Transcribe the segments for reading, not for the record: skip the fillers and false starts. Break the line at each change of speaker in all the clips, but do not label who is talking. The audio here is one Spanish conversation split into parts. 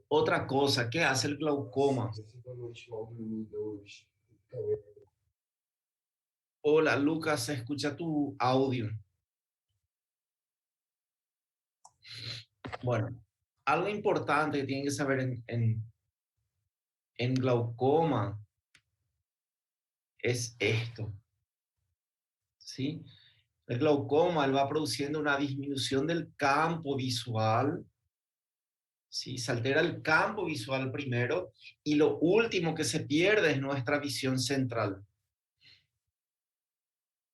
Otra cosa, ¿qué hace el glaucoma? Hola, Lucas, se escucha tu audio. Bueno, algo importante que tienen que saber en glaucoma es esto, ¿sí? El glaucoma, él va produciendo una disminución del campo visual, ¿sí? Se altera el campo visual primero y lo último que se pierde es nuestra visión central,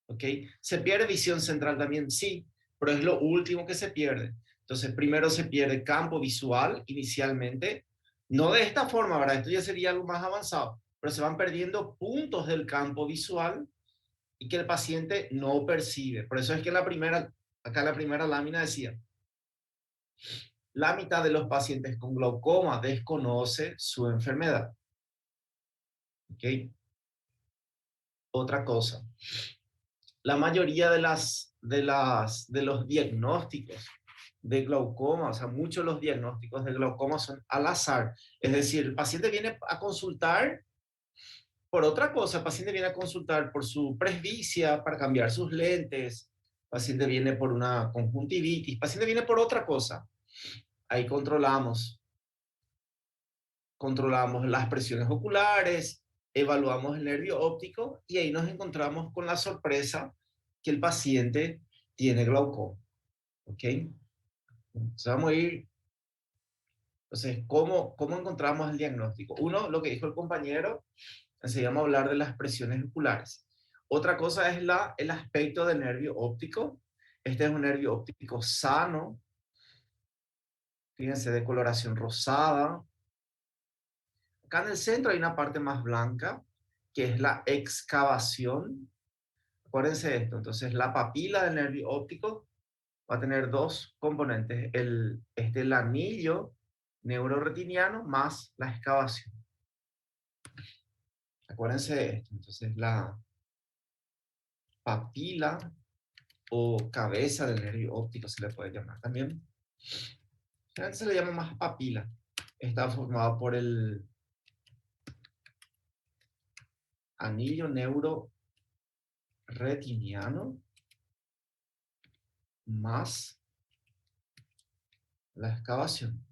¿ok? ¿Se pierde visión central también? Sí, pero es lo último que se pierde. Entonces, primero se pierde campo visual inicialmente, no de esta forma, ¿verdad? Esto ya sería algo más avanzado, pero se van perdiendo puntos del campo visual y que el paciente no percibe. Por eso es que acá en la primera lámina decía, la mitad de los pacientes con glaucoma desconoce su enfermedad. ¿Ok? Otra cosa, la mayoría de los diagnósticos de glaucoma, o sea, muchos de los diagnósticos de glaucoma son al azar. Es decir, el paciente viene a consultar por otra cosa, el paciente viene a consultar por su presbicia, para cambiar sus lentes, el paciente viene por una conjuntivitis, el paciente viene por otra cosa. Ahí controlamos las presiones oculares, evaluamos el nervio óptico y ahí nos encontramos con la sorpresa que el paciente tiene glaucoma. ¿Ok? Entonces vamos a ir, entonces, ¿cómo encontramos el diagnóstico? Uno, lo que dijo el compañero, enseguida vamos a hablar de las presiones oculares. Otra cosa es el aspecto del nervio óptico. Este es un nervio óptico sano, fíjense, de coloración rosada. Acá en el centro hay una parte más blanca, que es la excavación. Acuérdense de esto. Entonces, la papila del nervio óptico va a tener dos componentes, el anillo neuroretiniano más la excavación. Acuérdense de esto. Entonces, la papila o cabeza del nervio óptico se le puede llamar también. Generalmente se le llama más papila. Está formado por el anillo neuroretiniano más la excavación.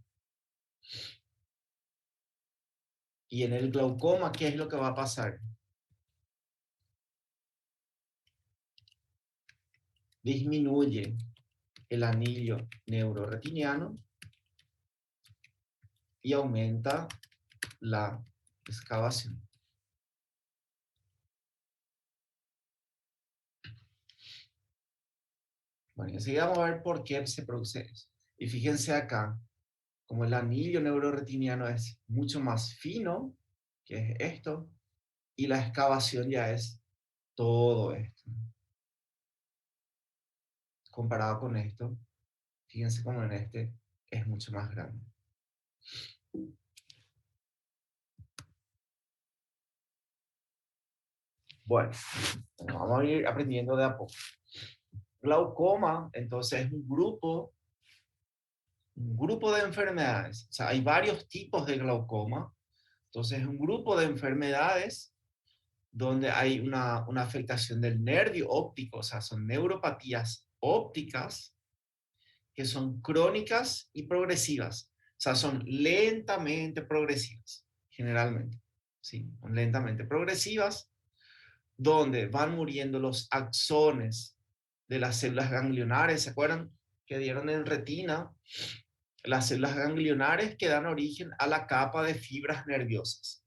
Y en el glaucoma, ¿qué es lo que va a pasar? Disminuye el anillo neuroretiniano y aumenta la excavación. Bueno, enseguida vamos a ver por qué se produce eso. Y fíjense acá, como el anillo neuroretiniano es mucho más fino, que es esto, y la excavación ya es todo esto. Comparado con esto, fíjense como en este es mucho más grande. Bueno, vamos a ir aprendiendo de a poco. Glaucoma, entonces, es un grupo de enfermedades. O sea, hay varios tipos de glaucoma. Entonces, es un grupo de enfermedades donde hay una afectación del nervio óptico, o sea, son neuropatías ópticas que son crónicas y progresivas. O sea, son lentamente progresivas, generalmente. ¿Sí? Son lentamente progresivas, donde van muriendo los axones de las células ganglionares. ¿Se acuerdan que dieron en retina? Las células ganglionares que dan origen a la capa de fibras nerviosas.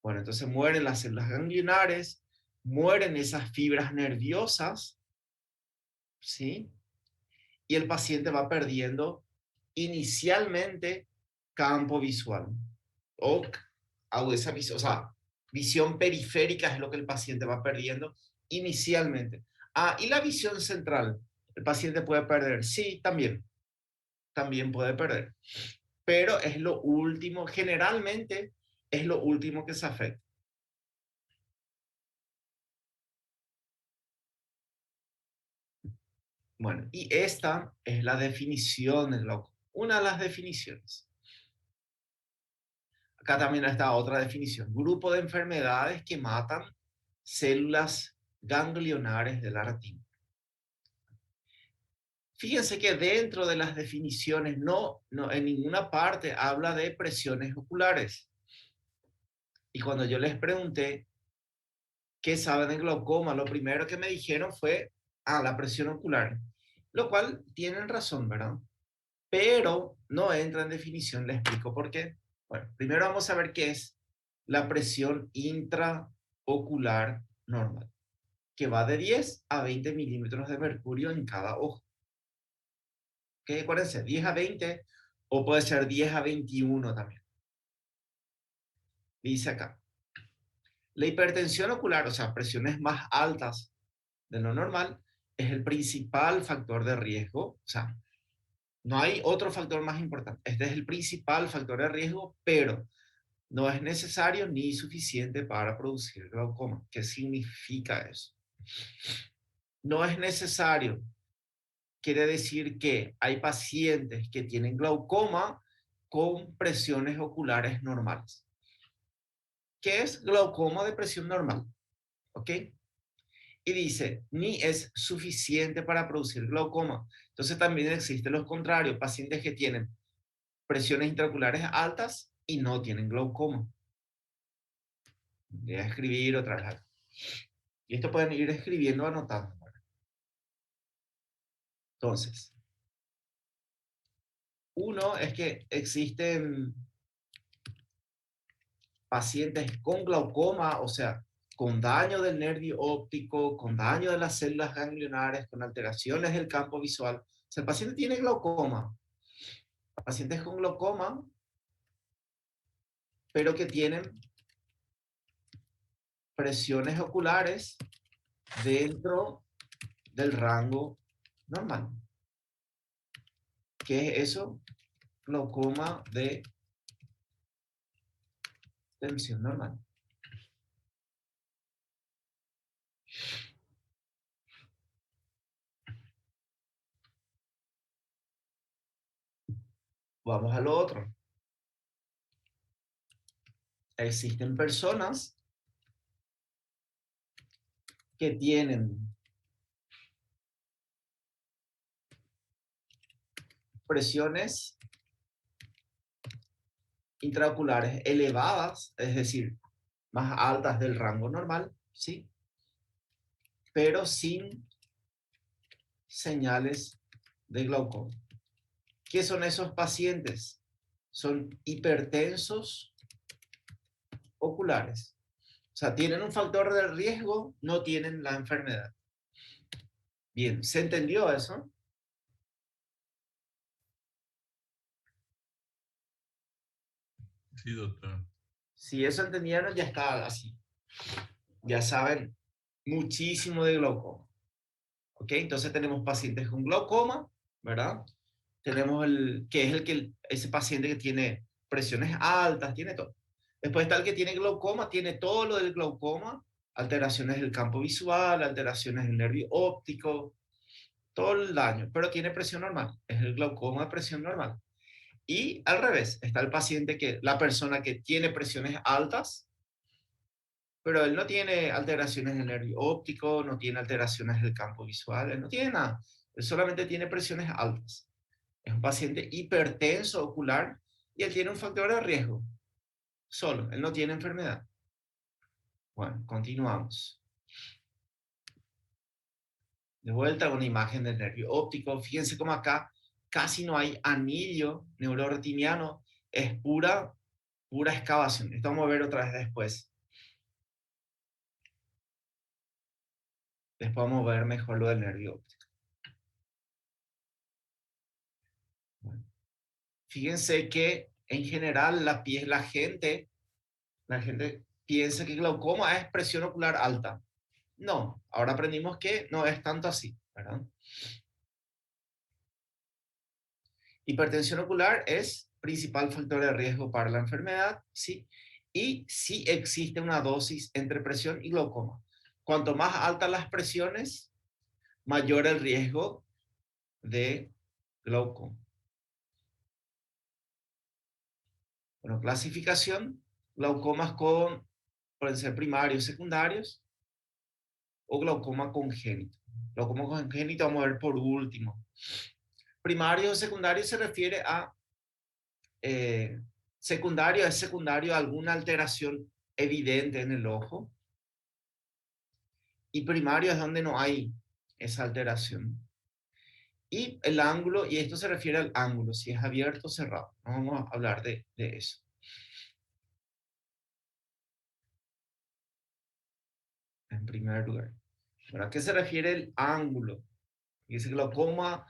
Bueno, entonces mueren las células ganglionares, mueren esas fibras nerviosas, ¿sí? Y el paciente va perdiendo inicialmente campo visual o agudeza visual, o sea, visión periférica es lo que el paciente va perdiendo inicialmente. Ah, y la visión central, el paciente puede perder, sí, también puede perder, pero es lo último, generalmente es lo último que se afecta. Bueno, y esta es la definición, una de las definiciones. Acá también está otra definición. Grupo de enfermedades que matan células ganglionares de la retina. Fíjense que dentro de las definiciones no en ninguna parte habla de presiones oculares. Y cuando yo les pregunté qué saben de glaucoma, lo primero que me dijeron fue, la presión ocular. Lo cual tienen razón, ¿verdad? Pero no entra en definición, le explico por qué. Bueno, primero vamos a ver qué es la presión intraocular normal, que va de 10 a 20 milímetros de mercurio en cada ojo. ¿Ok? Acuérdense, 10 a 20 o puede ser 10 a 21 también. Dice acá, la hipertensión ocular, o sea, presiones más altas de lo normal, es el principal factor de riesgo. O sea, no hay otro factor más importante. Este es el principal factor de riesgo, pero no es necesario ni suficiente para producir glaucoma. ¿Qué significa eso? No es necesario. Quiere decir que hay pacientes que tienen glaucoma con presiones oculares normales. ¿Qué es glaucoma de presión normal? ¿Ok? Y dice, ni es suficiente para producir glaucoma. Entonces también existen los contrarios, pacientes que tienen presiones intraoculares altas y no tienen glaucoma. Voy a escribir otra vez. Y esto pueden ir escribiendo, anotando. Entonces, uno es que existen pacientes con glaucoma, o sea, con daño del nervio óptico, con daño de las células ganglionares, con alteraciones del campo visual. O sea, el paciente tiene glaucoma. Pacientes con glaucoma, pero que tienen presiones oculares dentro del rango normal. ¿Qué es eso? Glaucoma de tensión normal. Vamos a lo otro. Existen personas que tienen presiones intraoculares elevadas, es decir, más altas del rango normal, ¿sí? Pero sin señales de glaucoma. ¿Qué son esos pacientes? Son hipertensos oculares. O sea, tienen un factor de riesgo, no tienen la enfermedad. Bien, ¿se entendió eso?
Sí, doctor.
Si eso entendieron, ya está así. Ya saben muchísimo de glaucoma. ¿Ok? Entonces tenemos pacientes con glaucoma, ¿verdad? Tenemos que es ese paciente que tiene presiones altas, tiene todo. Después está el que tiene glaucoma, tiene todo lo del glaucoma, alteraciones del campo visual, alteraciones del nervio óptico, todo el daño, pero tiene presión normal. Es el glaucoma de presión normal. Y al revés, está el paciente la persona que tiene presiones altas, pero él no tiene alteraciones del nervio óptico, no tiene alteraciones del campo visual, él no tiene nada. Él solamente tiene presiones altas. Es un paciente hipertenso ocular y él tiene un factor de riesgo. Solo, él no tiene enfermedad. Bueno, continuamos. De vuelta a una imagen del nervio óptico. Fíjense cómo acá casi no hay anillo neuroretiniano. Es pura excavación. Esto vamos a ver otra vez después. Después vamos a ver mejor lo del nervio óptico. Bueno, fíjense que en general la gente piensa que glaucoma es presión ocular alta. No, ahora aprendimos que no es tanto así, ¿verdad? Hipertensión ocular es principal factor de riesgo para la enfermedad, ¿sí? Y sí existe una dosis entre presión y glaucoma. Cuanto más altas las presiones, mayor el riesgo de glaucoma. Bueno, clasificación, glaucomas pueden ser primarios, secundarios, o glaucoma congénito. Glaucoma congénito vamos a ver por último. Primario o secundario se refiere a secundario, es secundario a alguna alteración evidente en el ojo. Y primario es donde no hay esa alteración. Y el ángulo, y esto se refiere al ángulo, si es abierto o cerrado. No vamos a hablar de eso. En primer lugar. ¿A qué se refiere el ángulo? Dice glaucoma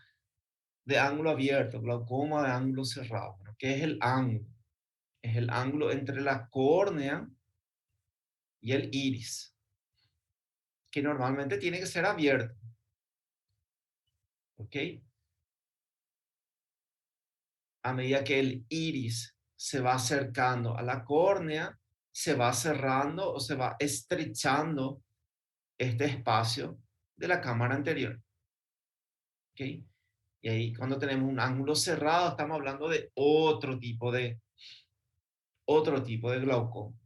de ángulo abierto, glaucoma de ángulo cerrado. Bueno, ¿qué es el ángulo? Es el ángulo entre la córnea y el iris, que normalmente tiene que ser abierto. ¿Ok? A medida que el iris se va acercando a la córnea, se va cerrando o se va estrechando este espacio de la cámara anterior. ¿Ok? Y ahí cuando tenemos un ángulo cerrado, estamos hablando de otro tipo de glaucoma.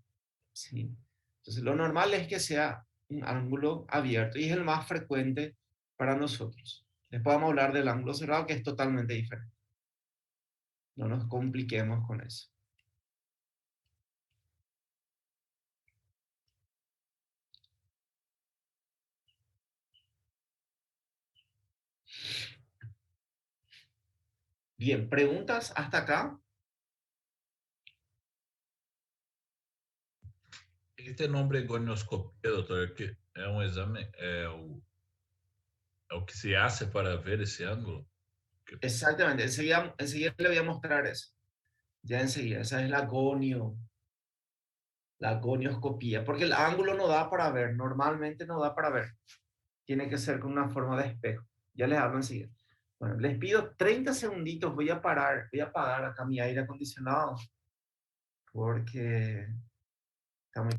¿Sí? Entonces, lo normal es que sea un ángulo abierto y es el más frecuente para nosotros. Después vamos a hablar del ángulo cerrado, que es totalmente diferente. No nos compliquemos con eso. Bien, ¿preguntas hasta acá?
Este nombre gonioscopia, doutor, é um exame, é o que se hace para ver esse ângulo?
Exactamente, enseguida le voy a mostrar eso. Ya enseguida, esa es la gonioscopía, porque el ángulo no da para ver, normalmente no da para ver. Tiene que ser con una forma de espejo. Ya les hablo enseguida. Bueno, les pido 30 segunditos, voy a apagar acá mi aire acondicionado, porque está muy...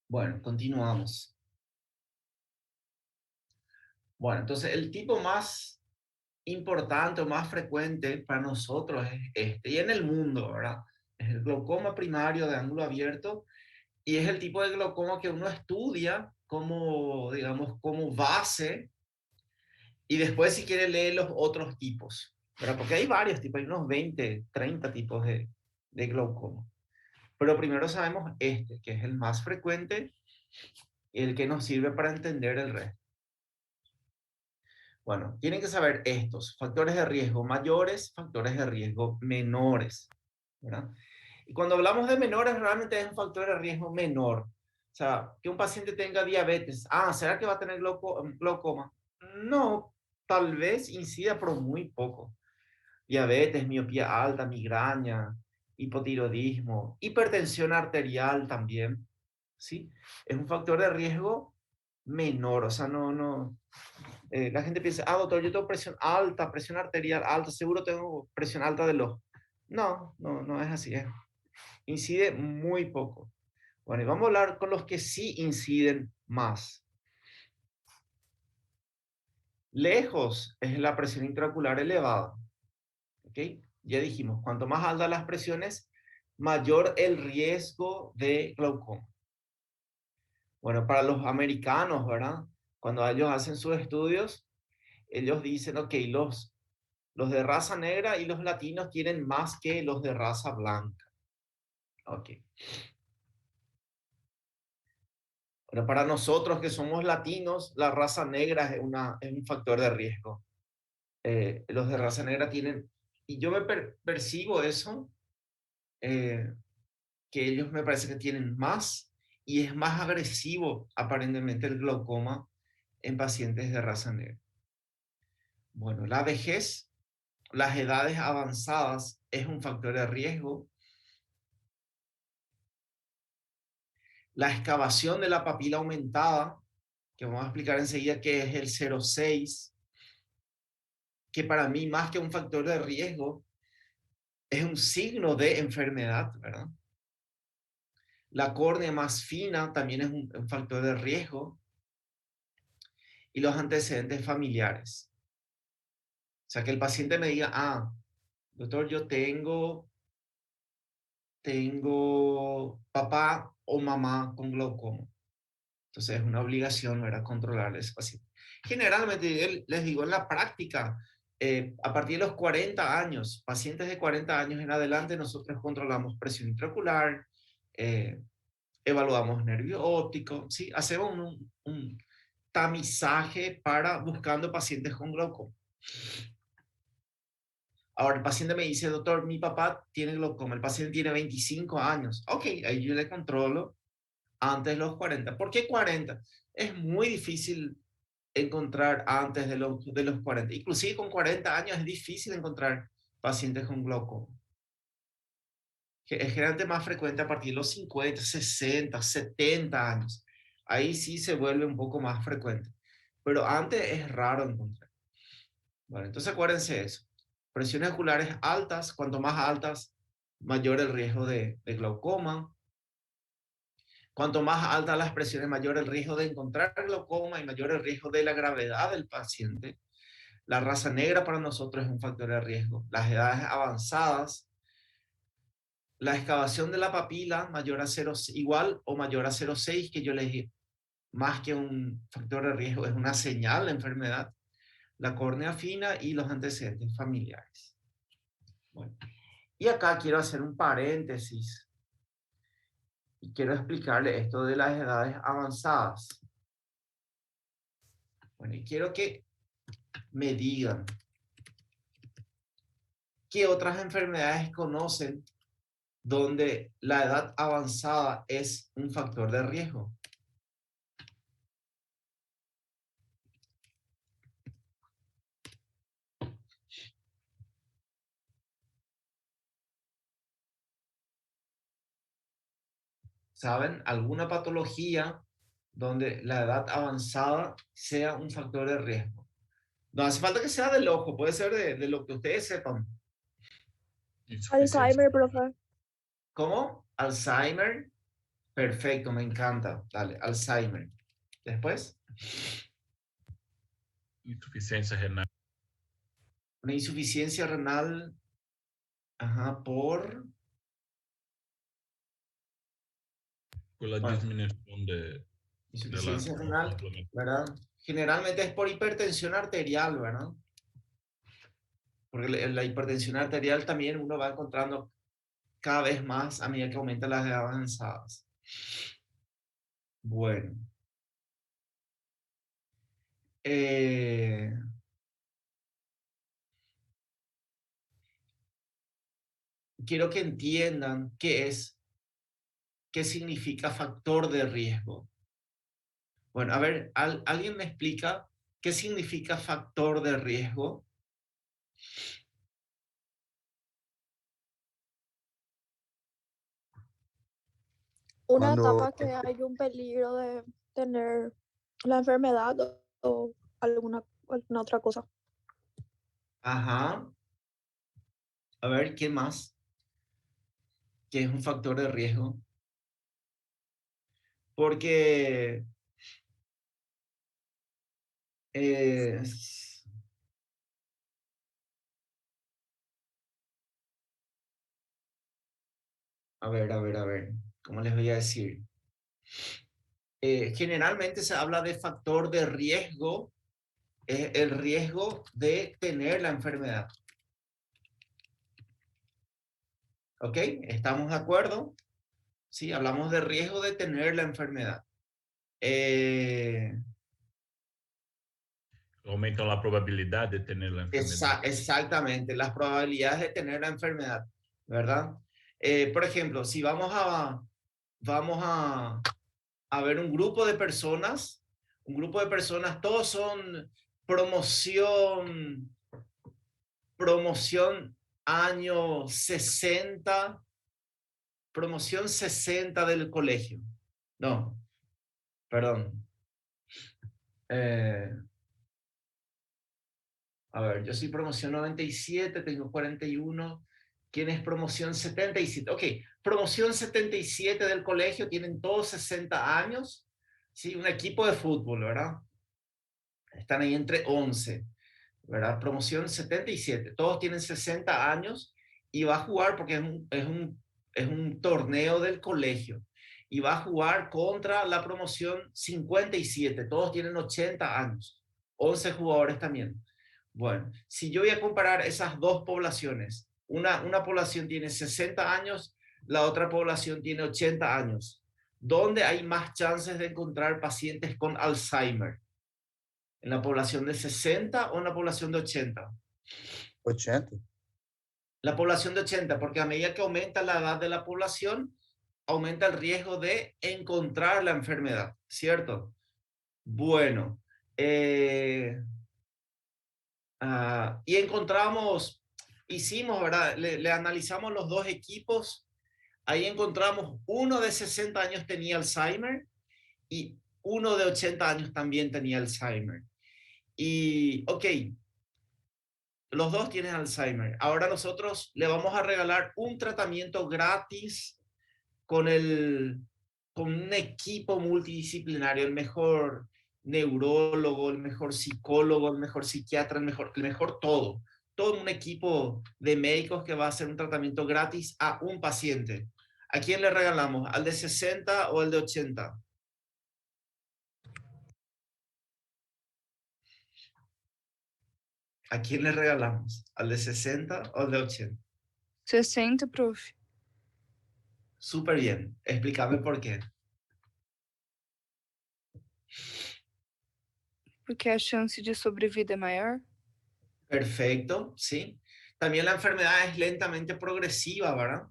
Bueno, continuamos. Bueno, entonces el tipo más importante o más frecuente para nosotros es este, y en el mundo, ¿verdad? Es el glaucoma primario de ángulo abierto y es el tipo de glaucoma que uno estudia como, digamos, como base y después si quiere leer los otros tipos, ¿verdad? Porque hay varios tipos, hay unos 20, 30 tipos de glaucoma. Pero primero sabemos este, que es el más frecuente y el que nos sirve para entender el resto. Bueno, tienen que saber estos, factores de riesgo mayores, factores de riesgo menores, ¿verdad? Y cuando hablamos de menores, realmente es un factor de riesgo menor. O sea, que un paciente tenga diabetes. Ah, ¿será que va a tener glaucoma? No, tal vez incida, pero muy poco. Diabetes, miopía alta, migraña, hipotiroidismo, hipertensión arterial también, ¿sí? Es un factor de riesgo menor, o sea, la gente piensa, ah, doctor, yo tengo presión alta, presión arterial alta, seguro tengo presión alta del ojo. No, no, no es así, incide muy poco. Bueno, y vamos a hablar con los que sí inciden más. Lejos es la presión intraocular elevada, ¿ok? Ya dijimos, cuanto más altas las presiones, mayor el riesgo de glaucoma. Bueno, para los americanos, ¿verdad? Cuando ellos hacen sus estudios, ellos dicen, ok, los de raza negra y los latinos tienen más que los de raza blanca. Ok. Bueno, para nosotros que somos latinos, la raza negra es un factor de riesgo. Los de raza negra tienen, y yo me percibo eso, que ellos me parece que tienen más y es más agresivo aparentemente el glaucoma en pacientes de raza negra. Bueno, la vejez, las edades avanzadas es un factor de riesgo. La excavación de la papila aumentada, que vamos a explicar enseguida que es el 0,6, que para mí más que un factor de riesgo, es un signo de enfermedad, ¿verdad? La córnea más fina también es un factor de riesgo. Y los antecedentes familiares. O sea, que el paciente me diga, ah, doctor, yo tengo papá o mamá con glaucoma. Entonces es una obligación, ¿verdad?, controlar a ese paciente. Generalmente, les digo, en la práctica, a partir de los 40 años, pacientes de 40 años en adelante, nosotros controlamos presión intraocular, evaluamos nervio óptico, ¿sí? Hacemos un tamizaje para buscando pacientes con glaucoma. Ahora el paciente me dice, doctor, mi papá tiene glaucoma, el paciente tiene 25 años. Ok, ahí yo le controlo antes de los 40. ¿Por qué 40? Es muy difícil encontrar antes de los 40. Inclusive con 40 años es difícil encontrar pacientes con glaucoma. Es generalmente más frecuente a partir de los 50, 60, 70 años. Ahí sí se vuelve un poco más frecuente. Pero antes es raro encontrar. Bueno, entonces acuérdense eso. Presiones oculares altas, cuanto más altas, mayor el riesgo de glaucoma. Cuanto más altas las presiones, mayor el riesgo de encontrar glaucoma y mayor el riesgo de la gravedad del paciente. La raza negra para nosotros es un factor de riesgo. Las edades avanzadas, la excavación de la papila mayor a 0, igual o mayor a 0,6, que yo les dije, más que un factor de riesgo, es una señal de enfermedad. La córnea fina y los antecedentes familiares. Bueno, y acá quiero hacer un paréntesis y quiero explicarle esto de las edades avanzadas. Bueno, y quiero que me digan qué otras enfermedades conocen donde la edad avanzada es un factor de riesgo. ¿Saben? ¿Alguna patología donde la edad avanzada sea un factor de riesgo? No hace falta que sea del ojo, puede ser de lo que ustedes sepan.
Insuficiencia,
Alzheimer, profe.
¿Cómo? Alzheimer. Perfecto, me encanta. Dale, Alzheimer. Después,
insuficiencia renal,
una insuficiencia renal, ajá,
con la
bueno,
disminución de
insuficiencia
los
renal,
complementos.
¿verdad? Generalmente es por hipertensión arterial, ¿verdad? Porque la hipertensión arterial también uno va encontrando cada vez más a medida que aumentan las edades avanzadas. Bueno. Quiero que entiendan qué significa factor de riesgo. Bueno, a ver, ¿alguien me explica qué significa factor de riesgo?
Una
Cuando
etapa que hay un peligro de tener la enfermedad o alguna otra cosa.
Ajá. A ver, ¿qué más? ¿Qué es un factor de riesgo? Porque eh, a ver, ¿cómo les voy a decir? Generalmente se habla de factor de riesgo, el riesgo de tener la enfermedad. ¿Ok? ¿Estamos de acuerdo? Sí, hablamos de riesgo de tener la enfermedad.
Aumenta la probabilidad de tener la enfermedad.
Exactamente, las probabilidades de tener la enfermedad, ¿verdad? Por ejemplo, si vamos a ver un grupo de personas, todos son promoción año 60, promoción 60 del colegio. No, perdón. A ver, yo soy promoción 97, tengo 41. ¿Quién es promoción 77? Ok, promoción 77 del colegio, tienen todos 60 años. Sí, un equipo de fútbol, ¿verdad? Están ahí entre 11, ¿verdad? Promoción 77, todos tienen 60 años y va a jugar porque es un torneo del colegio y va a jugar contra la promoción 57, todos tienen 80 años, 11 jugadores también. Bueno, si yo voy a comparar esas dos poblaciones, una población tiene 60 años, la otra población tiene 80 años, ¿dónde hay más chances de encontrar pacientes con Alzheimer? ¿En la población de 60 o en la población de 80?
80.
La población de 80, porque a medida que aumenta la edad de la población, aumenta el riesgo de encontrar la enfermedad, ¿cierto? Bueno, y hicimos, ¿verdad? Le analizamos los dos equipos, ahí encontramos uno de 60 años tenía Alzheimer y uno de 80 años también tenía Alzheimer. Y, ok, los dos tienen Alzheimer. Ahora nosotros le vamos a regalar un tratamiento gratis con un equipo multidisciplinario, el mejor neurólogo, el mejor psicólogo, el mejor psiquiatra, el mejor todo. Todo un equipo de médicos que va a hacer un tratamiento gratis a un paciente. ¿A quién le regalamos? ¿Al de 60 o al de 80? ¿A quién le regalamos? ¿Al de 60 o al de 80?
60, prof.
Súper bien. Explícame por qué.
Porque a chance de sobrevida é maior.
Perfecto, sí. También la enfermedad es lentamente progresiva, ¿verdad?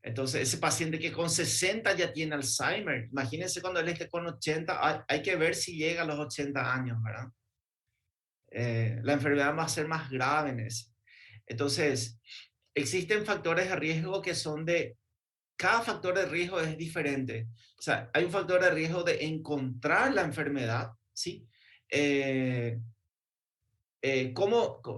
Entonces, ese paciente que con 60 ya tiene Alzheimer, imagínense cuando él esté con 80, hay que ver si llega a los 80 años, ¿verdad? La enfermedad va a ser más grave en ese. Entonces, existen factores de riesgo que son cada factor de riesgo es diferente. O sea, hay un factor de riesgo de encontrar la enfermedad, ¿sí?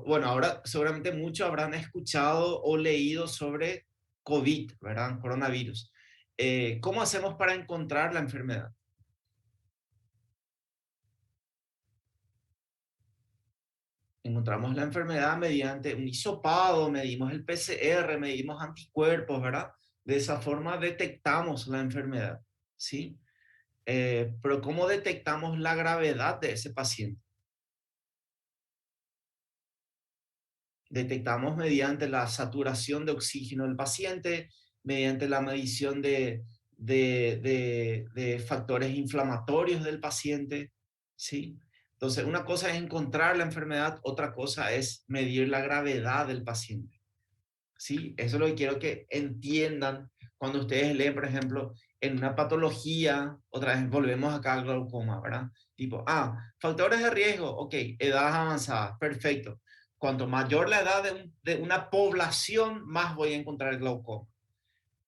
Bueno, ahora seguramente muchos habrán escuchado o leído sobre COVID, ¿verdad? Coronavirus. ¿Cómo hacemos para encontrar la enfermedad? Encontramos la enfermedad mediante un hisopado, medimos el PCR, medimos anticuerpos, ¿verdad? De esa forma detectamos la enfermedad, ¿sí? Pero ¿cómo detectamos la gravedad de ese paciente? Detectamos mediante la saturación de oxígeno del paciente, mediante la medición de factores inflamatorios del paciente, ¿sí? Entonces, una cosa es encontrar la enfermedad, otra cosa es medir la gravedad del paciente, ¿sí? Eso es lo que quiero que entiendan cuando ustedes leen, por ejemplo, en una patología, otra vez volvemos acá al glaucoma, ¿verdad? Tipo, factores de riesgo, ok, edad avanzada, perfecto. Cuanto mayor la edad de una población, más voy a encontrar el glaucoma.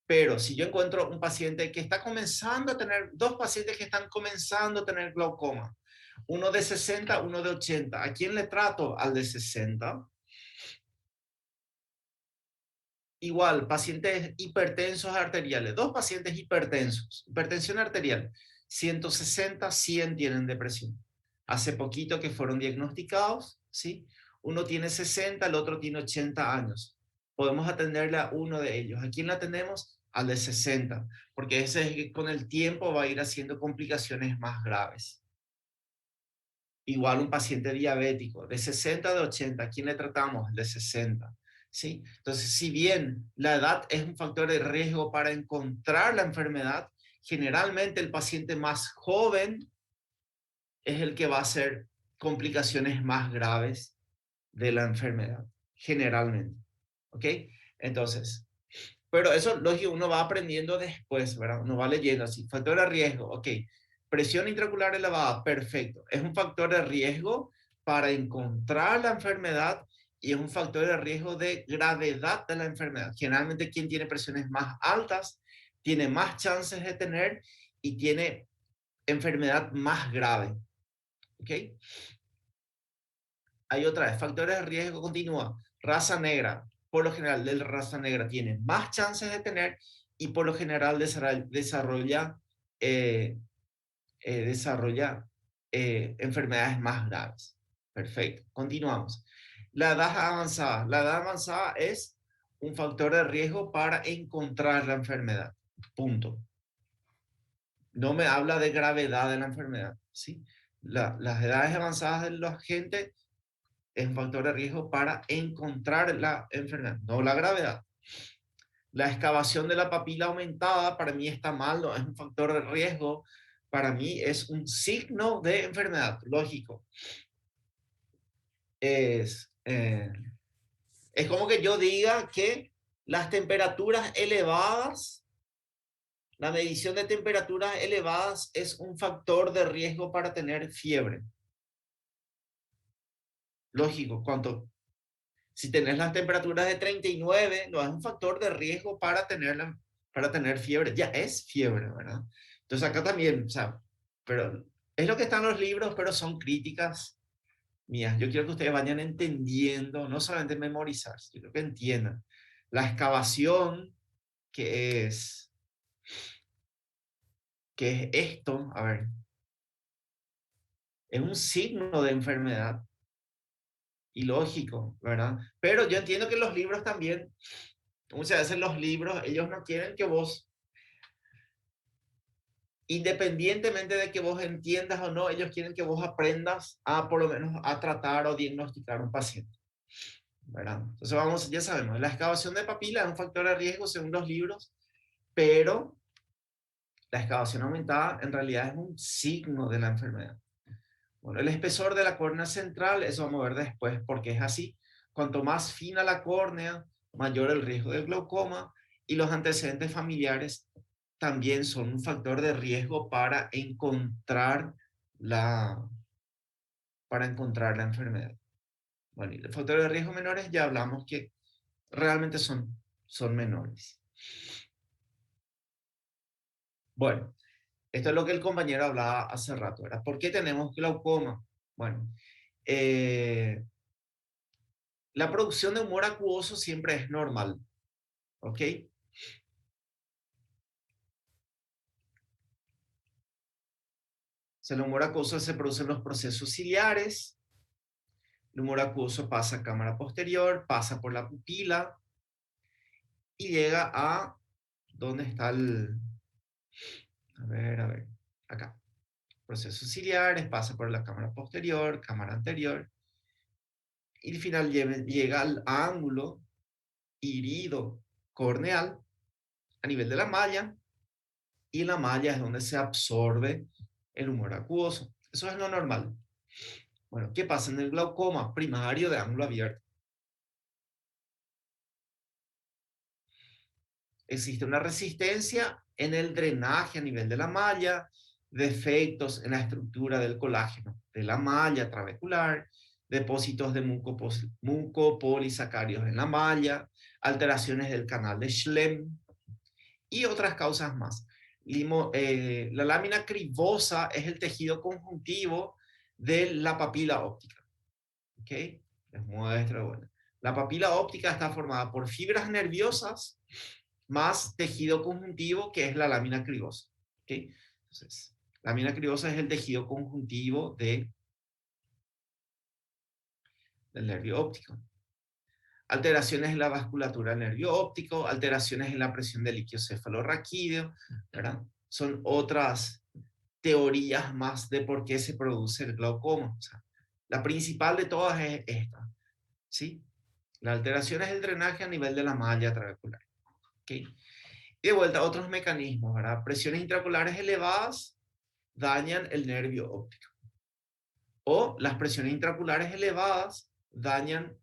Pero si yo encuentro un paciente que está comenzando a tener, dos pacientes que están comenzando a tener glaucoma, uno de 60, uno de 80, ¿a quién le trato? Al de 60. Igual, pacientes hipertensos arteriales, dos pacientes hipertensos, hipertensión arterial, 160, 100 tienen depresión. Hace poquito que fueron diagnosticados, ¿sí? Uno tiene 60, el otro tiene 80 años. Podemos atenderle a uno de ellos. ¿A quién la atendemos? Al de 60, porque ese es que con el tiempo va a ir haciendo complicaciones más graves. Igual un paciente diabético, de 60 de 80, ¿a quién le tratamos? De 60. ¿Sí? Entonces, si bien la edad es un factor de riesgo para encontrar la enfermedad, generalmente el paciente más joven es el que va a hacer complicaciones más graves de la enfermedad, generalmente. ¿Ok? Entonces, pero eso, lógico, uno va aprendiendo después, ¿verdad? Uno va leyendo así, factor de riesgo, ok. Presión intraocular elevada, perfecto. Es un factor de riesgo para encontrar la enfermedad y es un factor de riesgo de gravedad de la enfermedad. Generalmente quien tiene presiones más altas tiene más chances de tener y tiene enfermedad más grave. ¿Ok? Hay otra vez, factores de riesgo continúa. Raza negra, por lo general, de la raza negra tiene más chances de tener y por lo general desarrolla enfermedades más graves. Perfecto, continuamos. La edad avanzada. La edad avanzada es un factor de riesgo para encontrar la enfermedad. Punto. No me habla de gravedad de la enfermedad, ¿sí? Las edades avanzadas de la gente es un factor de riesgo para encontrar la enfermedad, no la gravedad. La excavación de la papila aumentada para mí está mal, no es un factor de riesgo, para mí es un signo de enfermedad, lógico. Es como que yo diga que las temperaturas elevadas, la medición de temperaturas elevadas es un factor de riesgo para tener fiebre. Lógico, si tenés las temperaturas de 39, no es un factor de riesgo para tener fiebre. Ya es fiebre, ¿verdad? Entonces acá también, o sea, pero es lo que está en los libros, pero son críticas mías. Yo quiero que ustedes vayan entendiendo, no solamente memorizar, sino que entiendan. La excavación, que es esto, a ver, es un signo de enfermedad. Y lógico, ¿verdad? Pero yo entiendo que los libros también, muchas veces los libros, ellos no quieren que vos, independientemente de que vos entiendas o no, ellos quieren que vos aprendas a por lo menos a tratar o diagnosticar un paciente, ¿verdad? Entonces ya sabemos, la excavación de papila es un factor de riesgo según los libros, pero la excavación aumentada en realidad es un signo de la enfermedad. Bueno, el espesor de la córnea central, eso vamos a ver después porque es así. Cuanto más fina la córnea, mayor el riesgo de glaucoma y los antecedentes familiares también son un factor de riesgo para encontrar la enfermedad. Bueno, y los factores de riesgo menores ya hablamos que realmente son menores. Bueno, esto es lo que el compañero hablaba hace rato, ¿verdad? ¿Por qué tenemos glaucoma? Bueno, la producción de humor acuoso siempre es normal, ¿ok? El humor acuoso se produce en los procesos ciliares, el humor acuoso pasa a cámara posterior, pasa por la pupila y llega a, ¿dónde está el? A ver, acá. Procesos ciliares, pasa por la cámara posterior, cámara anterior, y al final llega al ángulo irido corneal a nivel de la malla, y la malla es donde se absorbe el humor acuoso. Eso es lo normal. Bueno, ¿qué pasa en el glaucoma primario de ángulo abierto? Existe una resistencia en el drenaje a nivel de la malla, defectos en la estructura del colágeno de la malla trabecular, depósitos de mucopolisacáridos en la malla, alteraciones del canal de Schlemm y otras causas más. La lámina cribosa es el tejido conjuntivo de la papila óptica. ¿Ok? Les muestro, bueno. La papila óptica está formada por fibras nerviosas más tejido conjuntivo, que es la lámina cribosa. ¿Ok? Entonces, lámina cribosa es el tejido conjuntivo del nervio óptico. Alteraciones en la vasculatura del nervio óptico, alteraciones en la presión del líquido cefalorraquídeo, ¿verdad? Son otras teorías más de por qué se produce el glaucoma. O sea, la principal de todas es esta, ¿sí? La alteración es el drenaje a nivel de la malla trabecular. ¿Okay? Y de vuelta, otros mecanismos, ¿verdad? Presiones intraoculares elevadas dañan el nervio óptico. O las presiones intraoculares elevadas dañan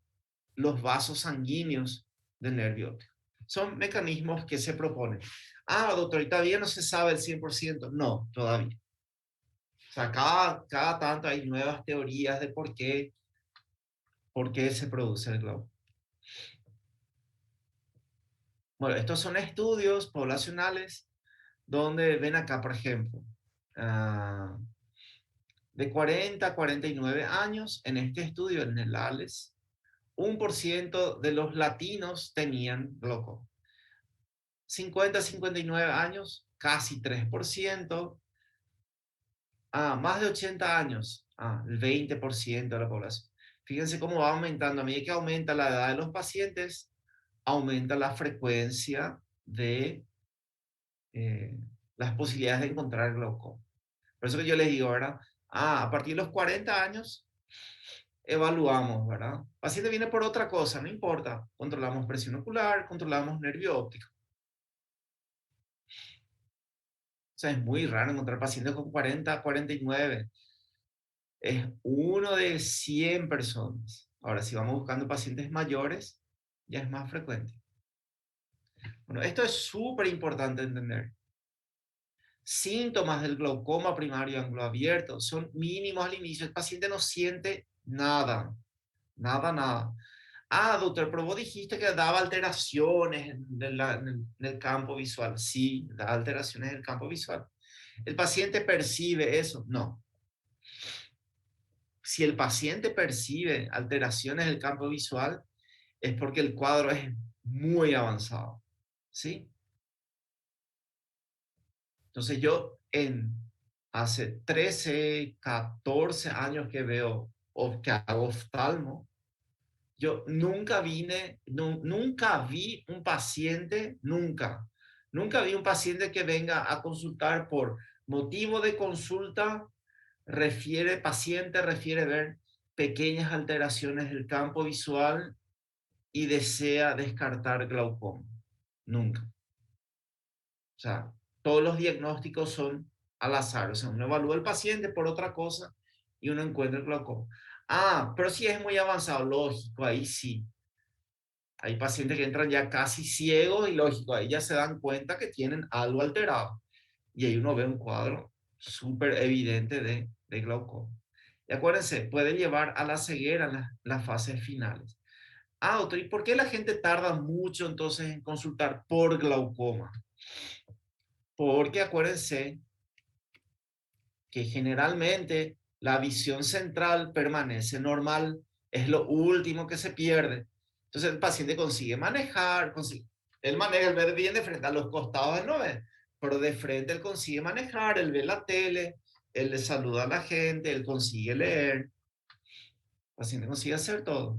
los vasos sanguíneos del nervio óptico. Son mecanismos que se proponen. Ah, doctor, ¿y todavía no se sabe el 100%? No, todavía. O sea, cada tanto hay nuevas teorías de por qué se produce el glaucoma. Bueno, estos son estudios poblacionales donde ven acá, por ejemplo, de 40 a 49 años, en este estudio, en el ALES, 1% de los latinos tenían glaucoma. 50 a 59 años, casi 3%. Más de 80 años, el 20% de la población. Fíjense cómo va aumentando. A medida que aumenta la edad de los pacientes, aumenta la frecuencia de las posibilidades de encontrar glaucoma. Por eso que yo les digo, ¿verdad? A partir de los 40 años, evaluamos, ¿verdad? El paciente viene por otra cosa, no importa. Controlamos presión ocular, controlamos nervio óptico. O sea, es muy raro encontrar pacientes con 40, 49. Es uno de 100 personas. Ahora, si vamos buscando pacientes mayores, ya es más frecuente. Bueno, esto es súper importante entender. Síntomas del glaucoma primario ángulo abierto son mínimos al inicio. El paciente no siente nada. Nada. Ah, doctor, pero vos dijiste que daba alteraciones en el campo visual. Sí, da alteraciones en el campo visual. ¿El paciente percibe eso? No. Si el paciente percibe alteraciones del campo visual, es porque el cuadro es muy avanzado. ¿Sí? Entonces yo hace 13, 14 años que veo o que hago oftalmo, yo nunca vi un paciente, nunca vi un paciente que venga a consultar por motivo de consulta, paciente refiere ver pequeñas alteraciones del campo visual y desea descartar glaucoma. Nunca. O sea, todos los diagnósticos son al azar. O sea, uno evalúa al paciente por otra cosa y uno encuentra el glaucoma. Pero si es muy avanzado, lógico, ahí sí. Hay pacientes que entran ya casi ciegos y lógico, ahí ya se dan cuenta que tienen algo alterado. Y ahí uno ve un cuadro súper evidente de glaucoma. Y acuérdense, puede llevar a la ceguera en las fases finales. Doctor, ¿y por qué la gente tarda mucho entonces en consultar por glaucoma? Porque acuérdense que generalmente la visión central permanece normal, es lo último que se pierde. Entonces el paciente consigue manejar, él maneja, él ve bien de frente, a los costados él no ve, pero de frente él consigue manejar, él ve la tele, él le saluda a la gente, él consigue leer, el paciente consigue hacer todo.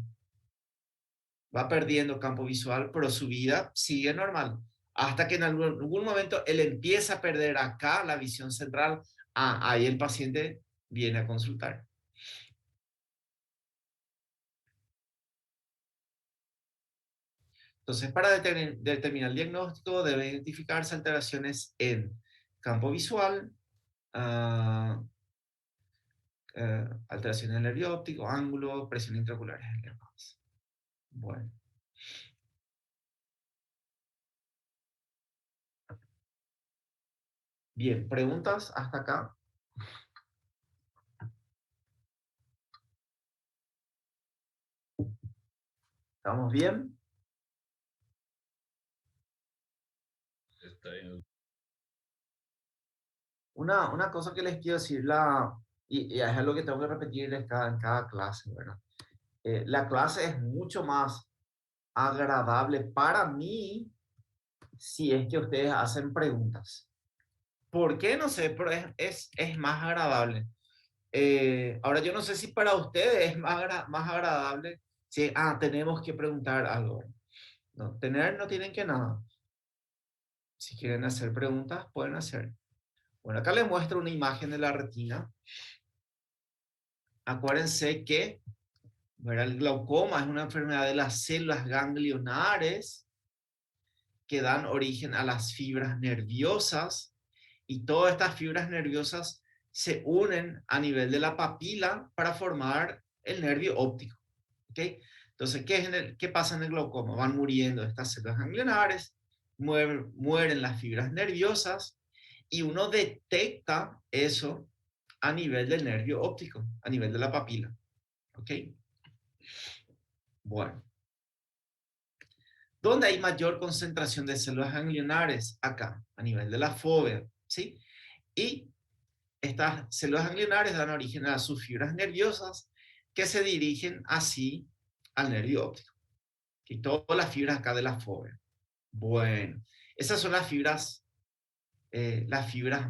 Va perdiendo campo visual, pero su vida sigue normal. Hasta que en algún momento él empieza a perder acá la visión central. Ahí el paciente viene a consultar. Entonces, para determinar el diagnóstico, debe identificarse alteraciones en campo visual, alteraciones del nervio óptico, ángulo, presión intraoculares elevadas. Bueno. Bien, ¿preguntas hasta acá? ¿Estamos bien?
Está bien.
Una cosa que les quiero decir, y es algo que tengo que repetir en cada clase, ¿verdad? La clase es mucho más agradable para mí si es que ustedes hacen preguntas. ¿Por qué? No sé, pero es más agradable. Ahora, yo no sé si para ustedes es más agradable si, tenemos que preguntar algo. No, no tienen que nada. Si quieren hacer preguntas, pueden hacer. Bueno, acá les muestro una imagen de la retina. Acuérdense que, ¿verdad? El glaucoma es una enfermedad de las células ganglionares que dan origen a las fibras nerviosas, y todas estas fibras nerviosas se unen a nivel de la papila para formar el nervio óptico. ¿Ok? Entonces, ¿qué pasa en el glaucoma? Van muriendo estas células ganglionares, mueren las fibras nerviosas, y uno detecta eso a nivel del nervio óptico, a nivel de la papila. ¿Ok? Bueno. ¿Dónde hay mayor concentración de células ganglionares? Acá, a nivel de la fóvea, ¿sí? Y estas células ganglionares dan origen a sus fibras nerviosas, que se dirigen así al nervio óptico. Y todas las fibras acá de la fóvea. Bueno, esas son las fibras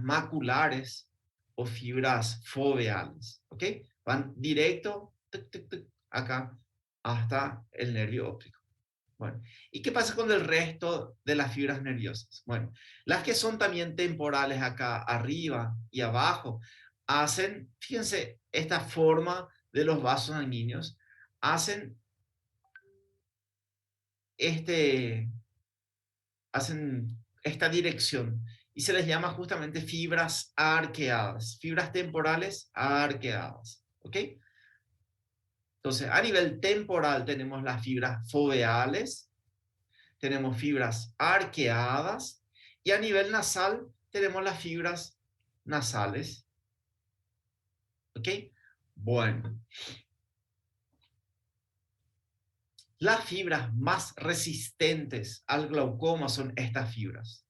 maculares o fibras foveales, ¿ok? Van directo acá hasta el nervio óptico. Bueno, ¿y qué pasa con el resto de las fibras nerviosas? Bueno, las que son también temporales acá arriba y abajo hacen, fíjense, esta forma de los vasos sanguíneos, hacen hacen esta dirección y se les llama justamente fibras arqueadas, fibras temporales arqueadas, ¿ok? Entonces, a nivel temporal tenemos las fibras foveales, tenemos fibras arqueadas, y a nivel nasal tenemos las fibras nasales, ¿ok? Bueno. Las fibras más resistentes al glaucoma son estas fibras.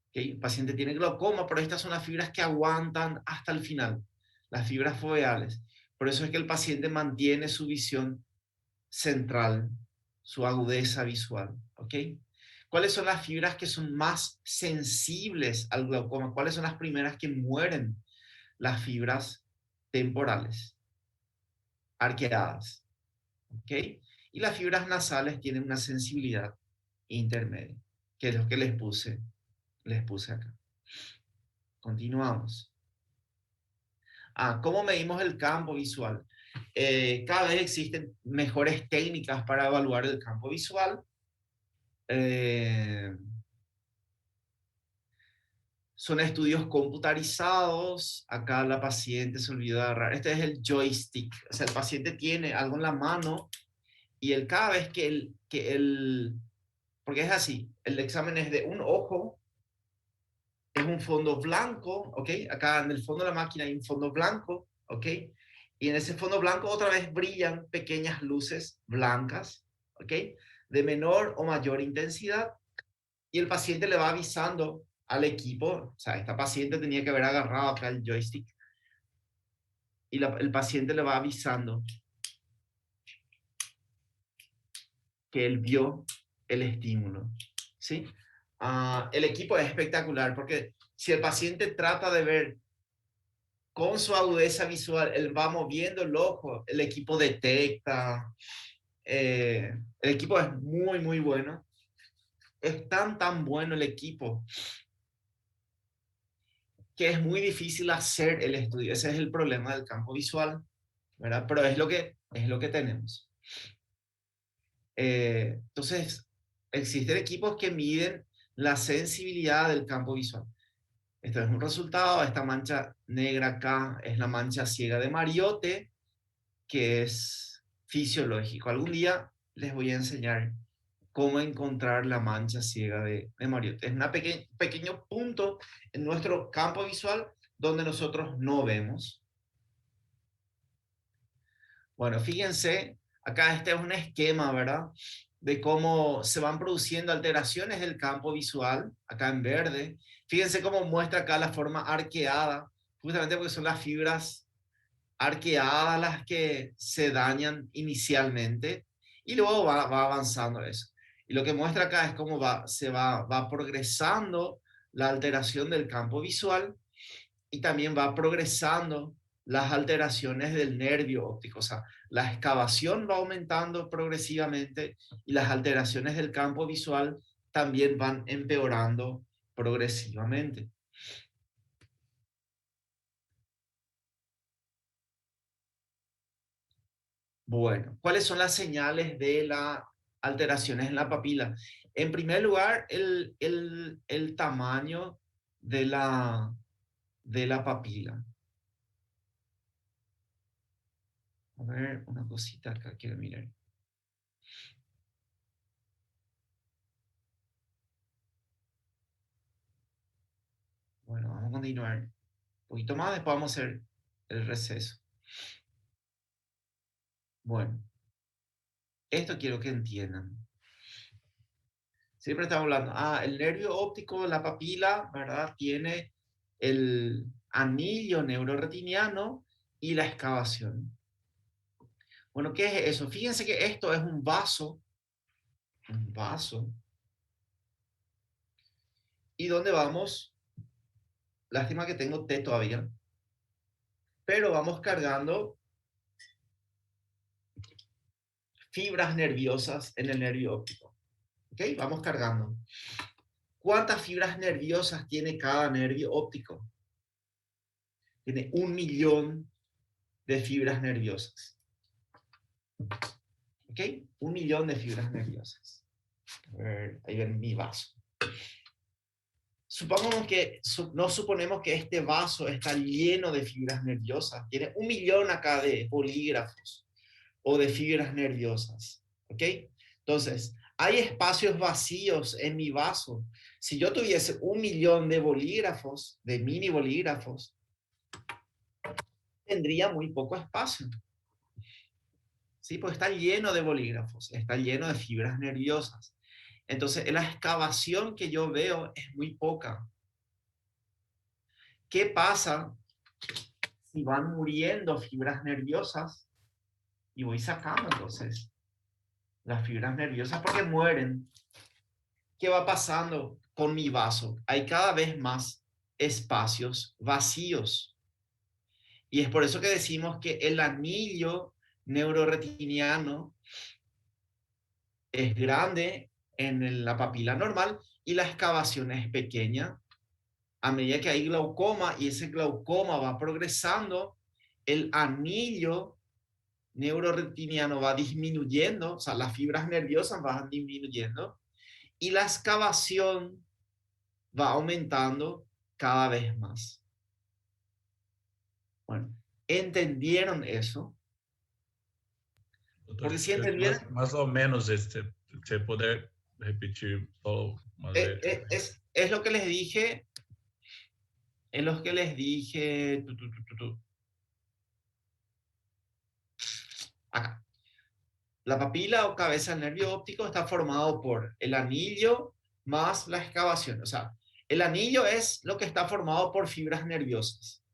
¿Okay? El paciente tiene glaucoma, pero estas son las fibras que aguantan hasta el final, las fibras foveales. Por eso es que el paciente mantiene su visión central, su agudeza visual. ¿Ok? ¿Cuáles son las fibras que son más sensibles al glaucoma? ¿Cuáles son las primeras que mueren? Las fibras temporales, arqueadas. ¿Ok? Y las fibras nasales tienen una sensibilidad intermedia, que es lo que les puse acá. Continuamos. ¿Cómo medimos el campo visual? Cada vez existen mejores técnicas para evaluar el campo visual. Son estudios computarizados. Acá la paciente se olvidó de agarrar. Este es el joystick. O sea, el paciente tiene algo en la mano y cada vez porque es así, el examen es de un ojo, es un fondo blanco, ¿ok? Acá en el fondo de la máquina hay un fondo blanco, ¿ok? Y en ese fondo blanco otra vez brillan pequeñas luces blancas, ¿ok? De menor o mayor intensidad, y el paciente le va avisando al equipo, o sea, esta paciente tenía que haber agarrado acá el joystick, y el paciente le va avisando que él vio el estímulo, ¿sí? El equipo es espectacular porque si el paciente trata de ver con su agudeza visual, él va moviendo el ojo, el equipo detecta, el equipo es muy, muy bueno. Es tan bueno el equipo que es muy difícil hacer el estudio. Ese es el problema del campo visual, ¿verdad? Pero es lo que tenemos. Entonces, existen equipos que miden la sensibilidad del campo visual. Este es un resultado. Esta mancha negra acá es la mancha ciega de Mariotte, que es fisiológico. Algún día les voy a enseñar cómo encontrar la mancha ciega de Mariotte. Es un pequeño punto en nuestro campo visual donde nosotros no vemos. Bueno, fíjense, acá este es un esquema, ¿verdad? De cómo se van produciendo alteraciones del campo visual, acá en verde. Fíjense cómo muestra acá la forma arqueada, justamente porque son las fibras arqueadas las que se dañan inicialmente, y luego va avanzando eso. Y lo que muestra acá es cómo va progresando la alteración del campo visual, y también va progresando las alteraciones del nervio óptico. O sea, la excavación va aumentando progresivamente y las alteraciones del campo visual también van empeorando progresivamente. Bueno, ¿cuáles son las señales de la alteraciones en la papila. En primer lugar, el tamaño de la papila. A ver, una cosita acá quiero mirar. Bueno, vamos a continuar un poquito más, después vamos a hacer el receso. Bueno, esto quiero que entiendan. Siempre estamos hablando, el nervio óptico, la papila, ¿verdad? Tiene el anillo neuroretiniano y la excavación. Bueno, ¿qué es eso? Fíjense que esto es un vaso. Un vaso. Y donde vamos, lástima que tengo té todavía, pero vamos cargando fibras nerviosas en el nervio óptico. ¿Ok? Vamos cargando. ¿Cuántas fibras nerviosas tiene cada nervio óptico? Tiene 1 millón de fibras nerviosas. ¿Ok? 1 millón de fibras nerviosas. A ver, ahí ven mi vaso. No suponemos que este vaso está lleno de fibras nerviosas. Tiene 1 millón acá de bolígrafos o de fibras nerviosas. ¿Ok? Entonces, hay espacios vacíos en mi vaso. Si yo tuviese 1 millón de bolígrafos, de mini bolígrafos, tendría muy poco espacio. ¿Sí? Pues está lleno de bolígrafos, está lleno de fibras nerviosas. Entonces, la excavación que yo veo es muy poca. ¿Qué pasa si van muriendo fibras nerviosas? Y voy sacando entonces las fibras nerviosas porque mueren. ¿Qué va pasando con mi vaso? Hay cada vez más espacios vacíos. Y es por eso que decimos que el anillo neuroretiniano es grande en la papila normal y la excavación es pequeña. A medida que hay glaucoma y ese glaucoma va progresando, el anillo neuroretiniano va disminuyendo, o sea, las fibras nerviosas van disminuyendo y la excavación va aumentando cada vez más. Bueno, ¿entendieron eso?
Doctor,
Porque si entendieron...
más o menos, se poder repetir todo más
Es lo que les dije. Es lo que les dije. Acá. La papila o cabeza del nervio óptico está formado por el anillo más la excavación. O sea, el anillo es lo que está formado por fibras nerviosas.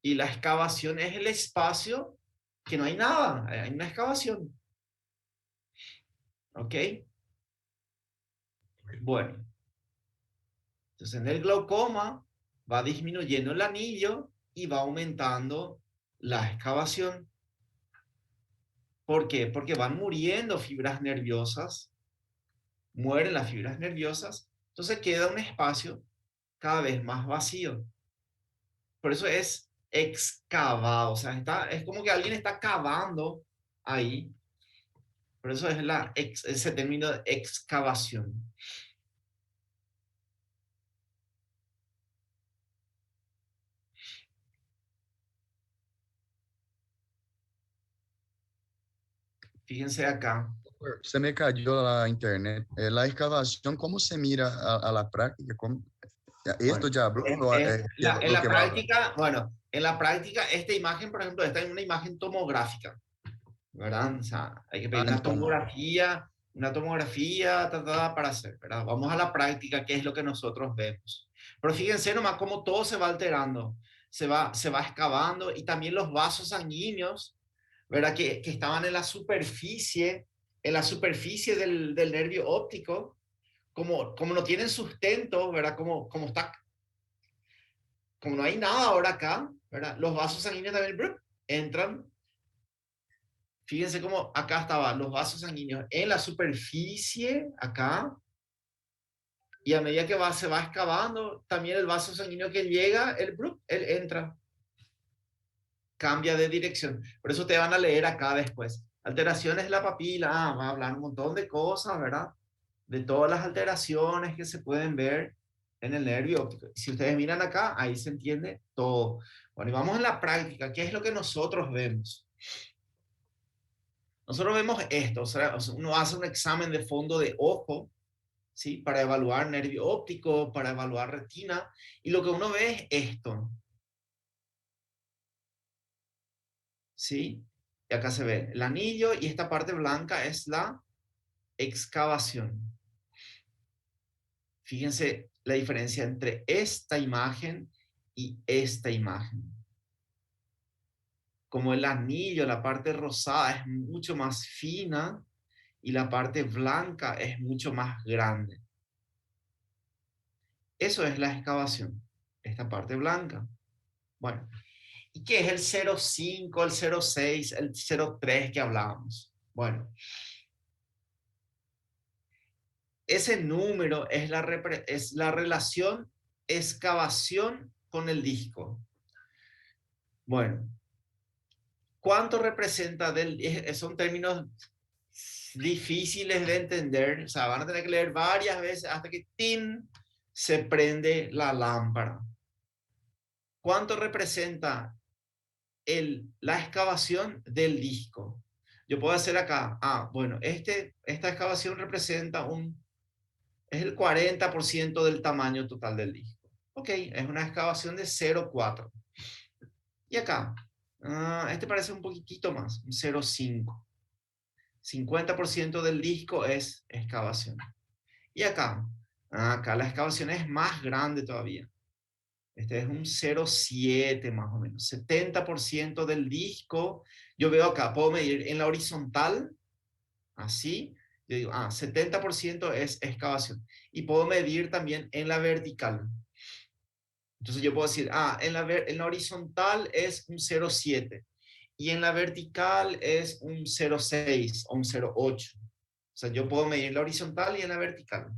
Y la excavación es el espacio que no hay nada, hay una excavación. ¿Ok? Bueno. Entonces en el glaucoma va disminuyendo el anillo y va aumentando la excavación. ¿Por qué? Porque van muriendo fibras nerviosas, mueren las fibras nerviosas, entonces queda un espacio cada vez más vacío. Por eso es excavado, o sea, es como que alguien está cavando ahí. Por eso es ese término de excavación. Fíjense acá.
Se me cayó la internet. La excavación, ¿cómo se mira a la práctica? Esto ya habló.
En la práctica, bueno, en la práctica, esta imagen, por ejemplo, esta es una imagen tomográfica, ¿verdad? O sea, hay que pedir una tomografía para hacer, ¿verdad? Vamos a la práctica, ¿qué es lo que nosotros vemos? Pero fíjense nomás cómo todo se va alterando, se va excavando y también los vasos sanguíneos, ¿verdad? Que estaban en la superficie del nervio óptico, como no tienen sustento, ¿verdad? Como no hay nada ahora acá, ¿verdad? Los vasos sanguíneos también entran. Fíjense cómo acá estaban los vasos sanguíneos en la superficie, acá. Y a medida que se va excavando, también el vaso sanguíneo que llega, él entra. Cambia de dirección. Por eso te van a leer acá después. Alteraciones de la papila, va a hablar un montón de cosas, ¿verdad? De todas las alteraciones que se pueden ver en el nervio óptico. Si ustedes miran acá, ahí se entiende todo. Bueno, y vamos a la práctica. ¿Qué es lo que nosotros vemos? Nosotros vemos esto, o sea, uno hace un examen de fondo de ojo, ¿sí? Para evaluar nervio óptico, para evaluar retina, y lo que uno ve es esto, ¿sí? Y acá se ve el anillo y esta parte blanca es la excavación. Fíjense la diferencia entre esta imagen y esta imagen. Como el anillo, la parte rosada es mucho más fina y la parte blanca es mucho más grande. Eso es la excavación, esta parte blanca. Bueno, ¿y qué es el 0,5, el 0,6, el 0,3 que hablábamos? Bueno, ese número es la relación excavación con el disco. Bueno, ¿cuánto representa son términos difíciles de entender? O sea, van a tener que leer varias veces hasta que ¡tin! Se prende la lámpara. ¿Cuánto representa la excavación del disco? Yo puedo hacer acá, bueno, esta excavación representa es el 40% del tamaño total del disco. Ok, es una excavación de 0,4. Y acá, este parece un poquitito más, un 0,5. 50% del disco es excavación. Y acá, acá la excavación es más grande todavía. Este es un 0,7 más o menos. 70% del disco, yo veo acá, puedo medir en la horizontal, así, yo digo, 70% es excavación. Y puedo medir también en la vertical. Entonces yo puedo decir, en la horizontal es un 0,7 y en la vertical es un 0,6 o un 0,8. O sea, yo puedo medir en la horizontal y en la vertical.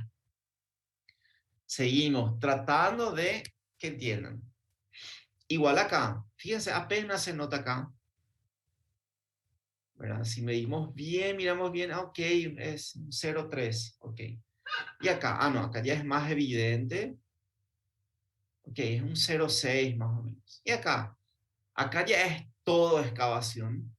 Seguimos tratando de que entiendan. Igual acá, fíjense, apenas se nota acá. ¿Verdad? Si medimos bien, miramos bien, ok, es 0,3, ok. Y acá, no, acá ya es más evidente. Ok, es un 0,6 más o menos. Y acá ya es todo excavación.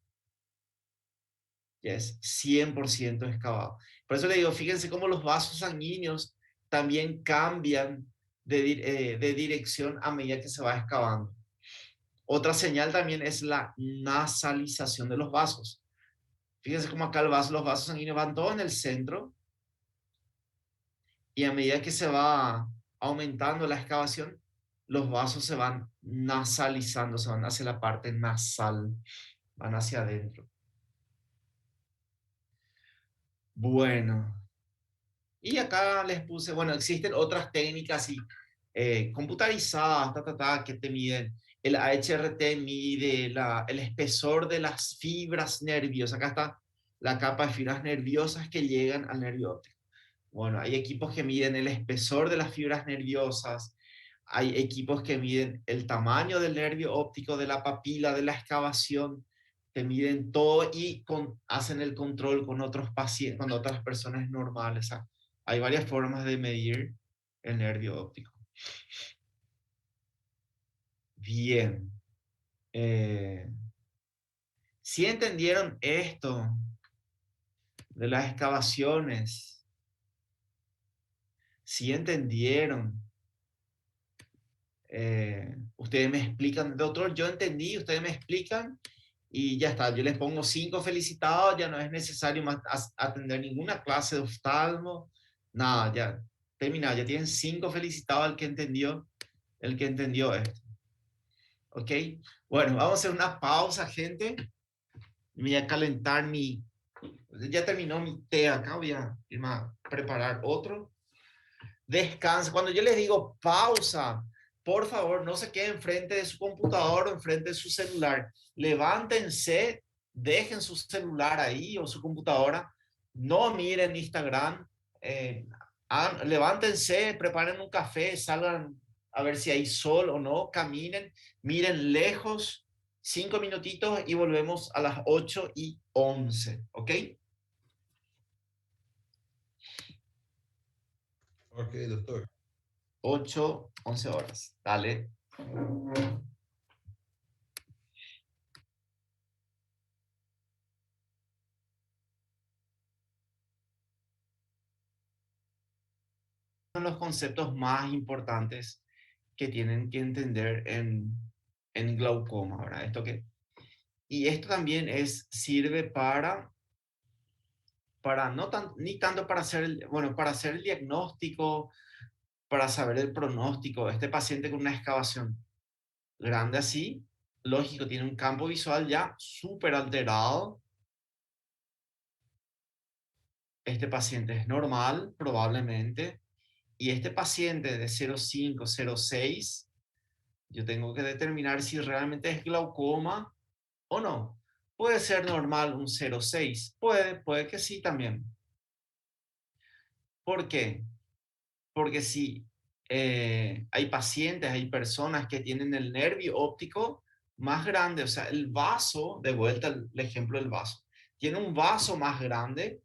Ya es 100% excavado. Por eso le digo, fíjense cómo los vasos sanguíneos también cambian de dirección a medida que se va excavando. Otra señal también es la nasalización de los vasos. Fíjense cómo acá los vasos sanguíneos van todos en el centro y a medida que se va aumentando la excavación, los vasos se van nasalizando, se van hacia la parte nasal, van hacia adentro. Bueno, y acá les puse, bueno, existen otras técnicas computarizadas, que te miden. El HRT mide el espesor de las fibras nerviosas. Acá está la capa de fibras nerviosas que llegan al nervio óptico. Bueno, hay equipos que miden el espesor de las fibras nerviosas. Hay equipos que miden el tamaño del nervio óptico, de la papila, de la excavación. Te miden todo y hacen el control con otros pacientes, con otras personas normales. Hay varias formas de medir el nervio óptico. Bien. ¿Sí entendieron esto de las excavaciones? ¿Sí entendieron? Ustedes me explican, doctor, yo entendí, ustedes me explican y ya está. Yo les pongo 5 felicitados, ya no es necesario más atender ninguna clase de oftalmo, nada, ya terminado, ya tienen 5 felicitados el que entendió esto. ¿Ok? Bueno, vamos a hacer una pausa, gente. Voy a calentar ya terminó mi té acá, voy a irme a preparar otro. Descansa. Cuando yo les digo pausa, por favor, no se queden enfrente de su computador o enfrente de su celular. Levántense, dejen su celular ahí o su computadora. No miren Instagram. Levántense, preparen un café, salgan a ver si hay sol o no, caminen, miren lejos, 5 minutitos y volvemos a las 8:11, ¿ok?
Ok, doctor.
8:11 horas. Dale. Son los conceptos más importantes que tienen que entender en glaucoma, ¿verdad? Y esto también sirve para no ni tanto para hacer para hacer el diagnóstico, para saber el pronóstico. Este paciente con una excavación grande así, lógico, tiene un campo visual ya súper alterado. Este paciente es normal, probablemente. Y este paciente de 0,5, 0,6, yo tengo que determinar si realmente es glaucoma o no. Puede ser normal un 0,6. Puede que sí también. ¿Por qué? Porque si hay pacientes, hay personas que tienen el nervio óptico más grande, o sea, el vaso, de vuelta el ejemplo del vaso, tiene un vaso más grande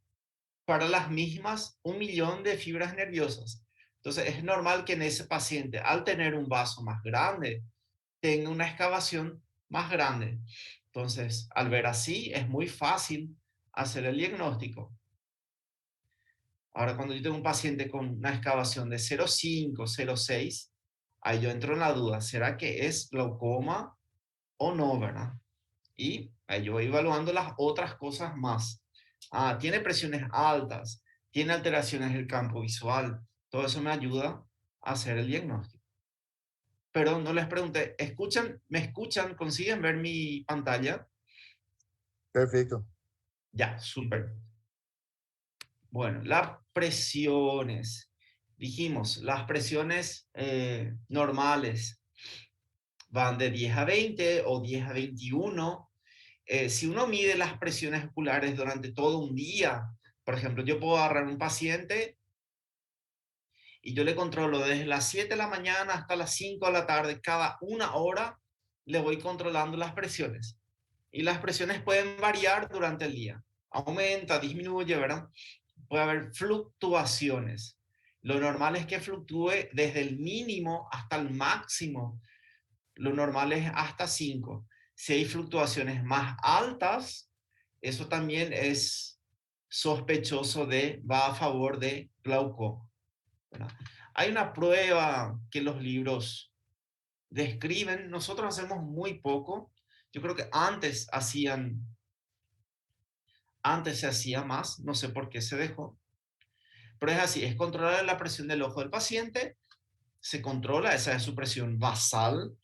para las mismas 1 millón de fibras nerviosas. Entonces, es normal que en ese paciente, al tener un vaso más grande, tenga una excavación más grande. Entonces, al ver así, es muy fácil hacer el diagnóstico. Ahora, cuando yo tengo un paciente con una excavación de 0,5, 0,6, ahí yo entro en la duda, ¿será que es glaucoma o no, verdad? Y ahí yo voy evaluando las otras cosas más. Tiene presiones altas, tiene alteraciones del campo visual. Todo eso me ayuda a hacer el diagnóstico. Pero no les pregunté, ¿me escuchan? ¿Consiguen ver mi pantalla?
Perfecto.
Ya, súper. Bueno, las presiones. Dijimos, las presiones normales van de 10 a 20 o 10 a 21. Si uno mide las presiones oculares durante todo un día, por ejemplo, yo puedo agarrar un paciente y yo le controlo desde las 7 de la mañana hasta las 5 de la tarde, cada 1 hora le voy controlando las presiones. Y las presiones pueden variar durante el día. Aumenta, disminuye, ¿verdad? Puede haber fluctuaciones. Lo normal es que fluctúe desde el mínimo hasta el máximo. Lo normal es hasta 5. Si hay fluctuaciones más altas, eso también es sospechoso va a favor de glaucoma, ¿verdad? Hay una prueba que los libros describen, nosotros hacemos muy poco. Yo creo que antes se hacía más, no sé por qué se dejó, pero es así, es controlar la presión del ojo del paciente, se controla, esa es su presión basal,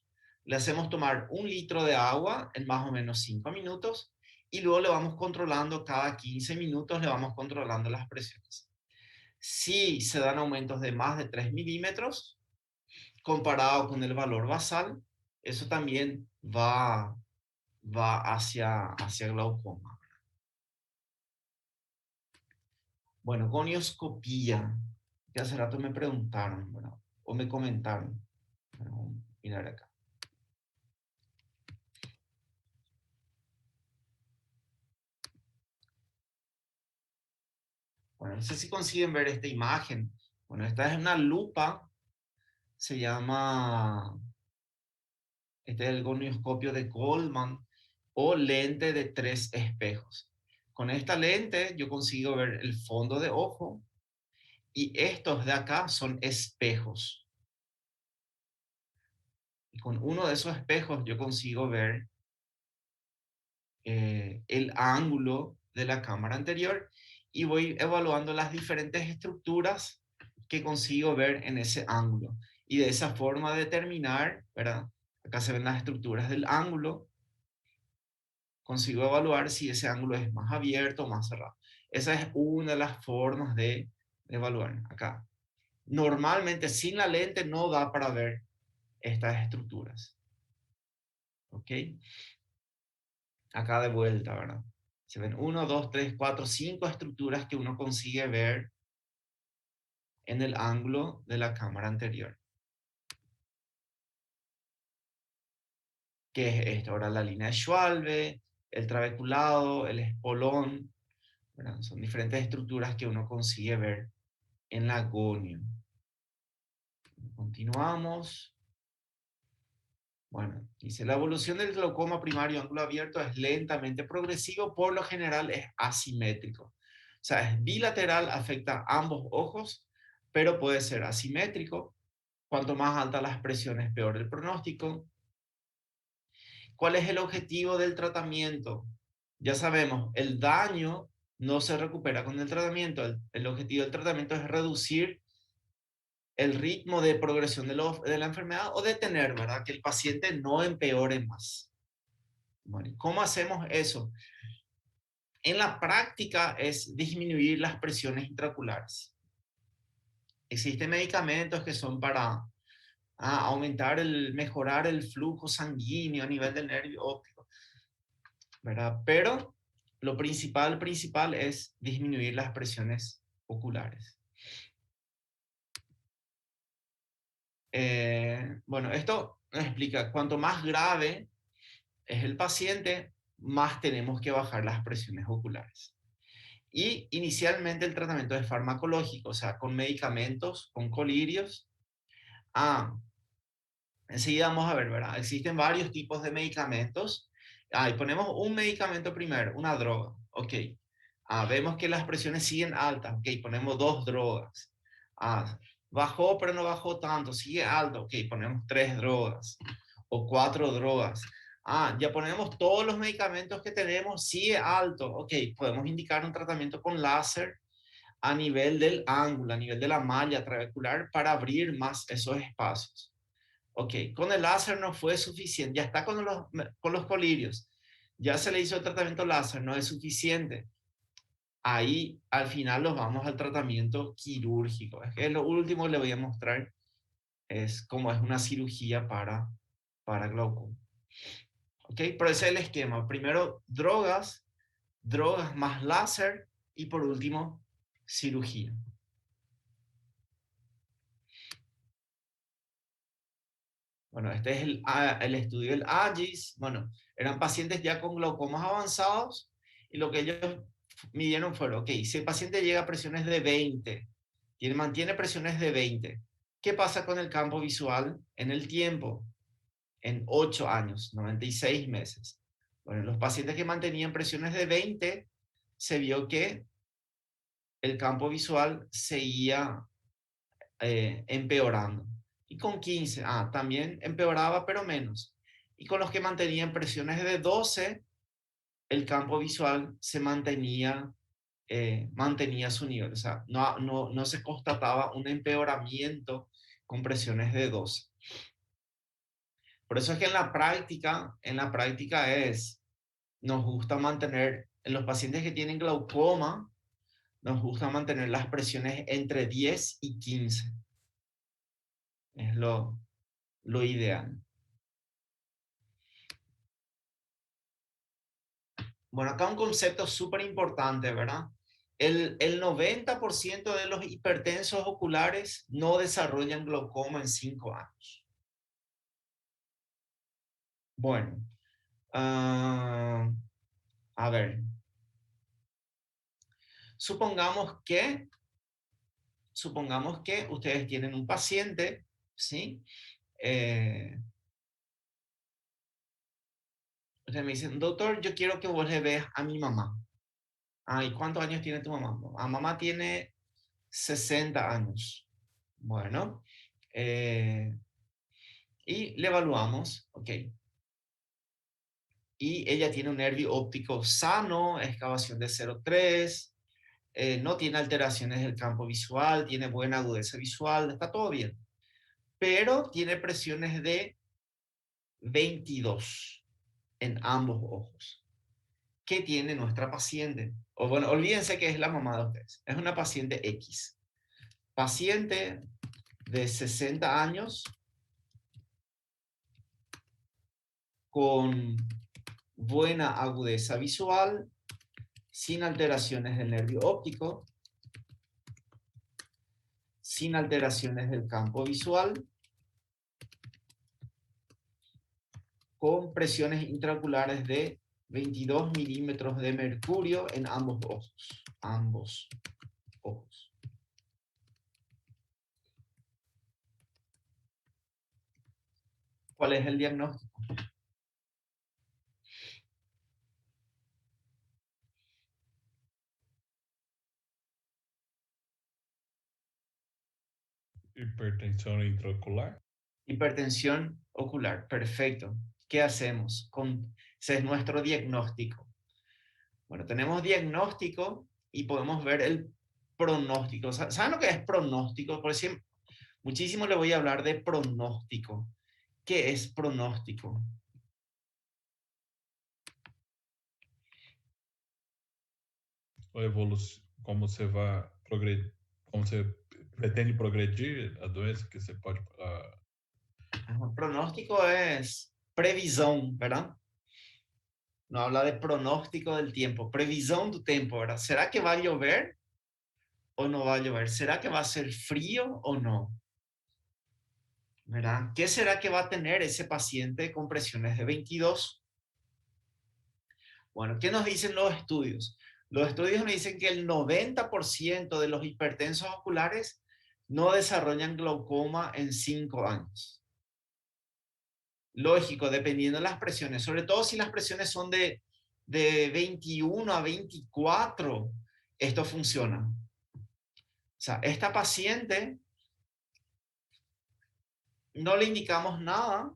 le hacemos tomar 1 litro de agua en más o menos 5 minutos y luego le vamos controlando cada 15 minutos, le vamos controlando las presiones. Si se dan aumentos de más de 3 milímetros, comparado con el valor basal, eso también va hacia glaucoma. Bueno, gonioscopía, que hace rato me preguntaron, ¿verdad? O me comentaron. Bueno, mirar acá. Bueno, no sé si consiguen ver esta imagen. Bueno, esta es una lupa, se llama, este es el gonioscopio de Goldman o lente de 3 espejos. Con esta lente yo consigo ver el fondo de ojo y estos de acá son espejos. Y con uno de esos espejos yo consigo ver el ángulo de la cámara anterior y voy evaluando las diferentes estructuras que consigo ver en ese ángulo. Y de esa forma determinar, ¿verdad? Acá se ven las estructuras del ángulo. Consigo evaluar si ese ángulo es más abierto o más cerrado. Esa es una de las formas de evaluar acá. Normalmente sin la lente no da para ver estas estructuras. ¿Ok? Acá de vuelta, ¿verdad? Se ven 1, 2, 3, 4, 5 estructuras que uno consigue ver en el ángulo de la cámara anterior. que es esto, ahora la línea de Schwalbe, el trabeculado, el espolón, ¿verdad? Son diferentes estructuras que uno consigue ver en la gonio. Continuamos. Bueno, dice, la evolución del glaucoma primario ángulo abierto es lentamente progresivo, por lo general es asimétrico. O sea, es bilateral, afecta a ambos ojos, pero puede ser asimétrico. Cuanto más altas las presiones, peor el pronóstico. ¿Cuál es el objetivo del tratamiento? Ya sabemos, el daño no se recupera con el tratamiento. El objetivo del tratamiento es reducir el ritmo de progresión de la enfermedad o detener, ¿verdad? Que el paciente no empeore más. Bueno, ¿cómo hacemos eso? En la práctica es disminuir las presiones intraoculares. Existen medicamentos que son para mejorar el flujo sanguíneo a nivel del nervio óptico, ¿verdad? Pero lo principal es disminuir las presiones oculares. Bueno, esto nos explica, cuanto más grave es el paciente, más tenemos que bajar las presiones oculares. Y inicialmente el tratamiento es farmacológico, o sea, con medicamentos, con colirios. Enseguida vamos a ver, ¿verdad? Existen varios tipos de medicamentos. Y ponemos un medicamento primero, una droga. Ok. Vemos que las presiones siguen altas. Ok, ponemos 2 drogas. Bajó, pero no bajó tanto. Sigue alto. Ok, ponemos 3 drogas. O 4 drogas. Ya ponemos todos los medicamentos que tenemos. Sigue alto. Ok, podemos indicar un tratamiento con láser a nivel del ángulo, a nivel de la malla trabecular para abrir más esos espacios. Ok, con el láser no fue suficiente, ya está con los colirios, ya se le hizo el tratamiento láser, no es suficiente. Ahí al final nos vamos al tratamiento quirúrgico. Es que lo último que le voy a mostrar es cómo es una cirugía para glaucoma. Ok, pero ese es el esquema. Primero drogas más láser y por último cirugía. Bueno, este es el estudio del AGIS. Bueno, eran pacientes ya con glaucomas avanzados y lo que ellos midieron fue, ok, si el paciente llega a presiones de 20, mantiene presiones de 20, ¿qué pasa con el campo visual en el tiempo? En 8 años, 96 meses. Bueno, los pacientes que mantenían presiones de 20, se vio que el campo visual seguía empeorando. Y con 15, también empeoraba, pero menos. Y con los que mantenían presiones de 12, el campo visual se mantenía su nivel. O sea, no se constataba un empeoramiento con presiones de 12. Por eso es que en la práctica nos gusta mantener, en los pacientes que tienen glaucoma, nos gusta mantener las presiones entre 10 y 15. Es lo ideal. Bueno, acá un concepto súper importante, ¿verdad? El 90% de los hipertensos oculares no desarrollan glaucoma en 5 años. Bueno, a ver. Supongamos que ustedes tienen un paciente, ¿sí? Ustedes me dicen, doctor, yo quiero que vos le veas a mi mamá. ¿Y cuántos años tiene tu mamá? Mamá tiene 60 años. Bueno, y le evaluamos, ok. Y ella tiene un nervio óptico sano, excavación de 0,3, no tiene alteraciones del campo visual, tiene buena agudeza visual, está todo bien. Pero tiene presiones de 22 en ambos ojos. ¿Qué tiene nuestra paciente? O bueno, olvídense que es la mamá de ustedes. Es una paciente X. Paciente de 60 años con buena agudeza visual, sin alteraciones del nervio óptico, sin alteraciones del campo visual, con presiones intraoculares de 22 milímetros de mercurio en ambos ojos. Ambos ojos. ¿Cuál es el diagnóstico?
Hipertensión intraocular.
Hipertensión ocular, perfecto. ¿Qué hacemos? Ese es nuestro diagnóstico. Bueno, tenemos diagnóstico y podemos ver el pronóstico. ¿Saben lo que es pronóstico? Por ejemplo, muchísimo le voy a hablar de pronóstico. ¿Qué es pronóstico?
A evolução, como você vai progredir, como você pretende progredir a doença que você pode...
Pronóstico es previsión, ¿verdad? No habla de pronóstico del tiempo, previsión del tiempo, ¿verdad? ¿Será que va a llover o no va a llover? ¿Será que va a ser frío o no? ¿Verdad? ¿Qué será que va a tener ese paciente con presiones de 22? Bueno, ¿qué nos dicen los estudios? Los estudios nos dicen que el 90% de los hipertensos oculares no desarrollan glaucoma en 5 años. Lógico, dependiendo de las presiones, sobre todo si las presiones son de 21 a 24, esto funciona. O sea, esta paciente no le indicamos nada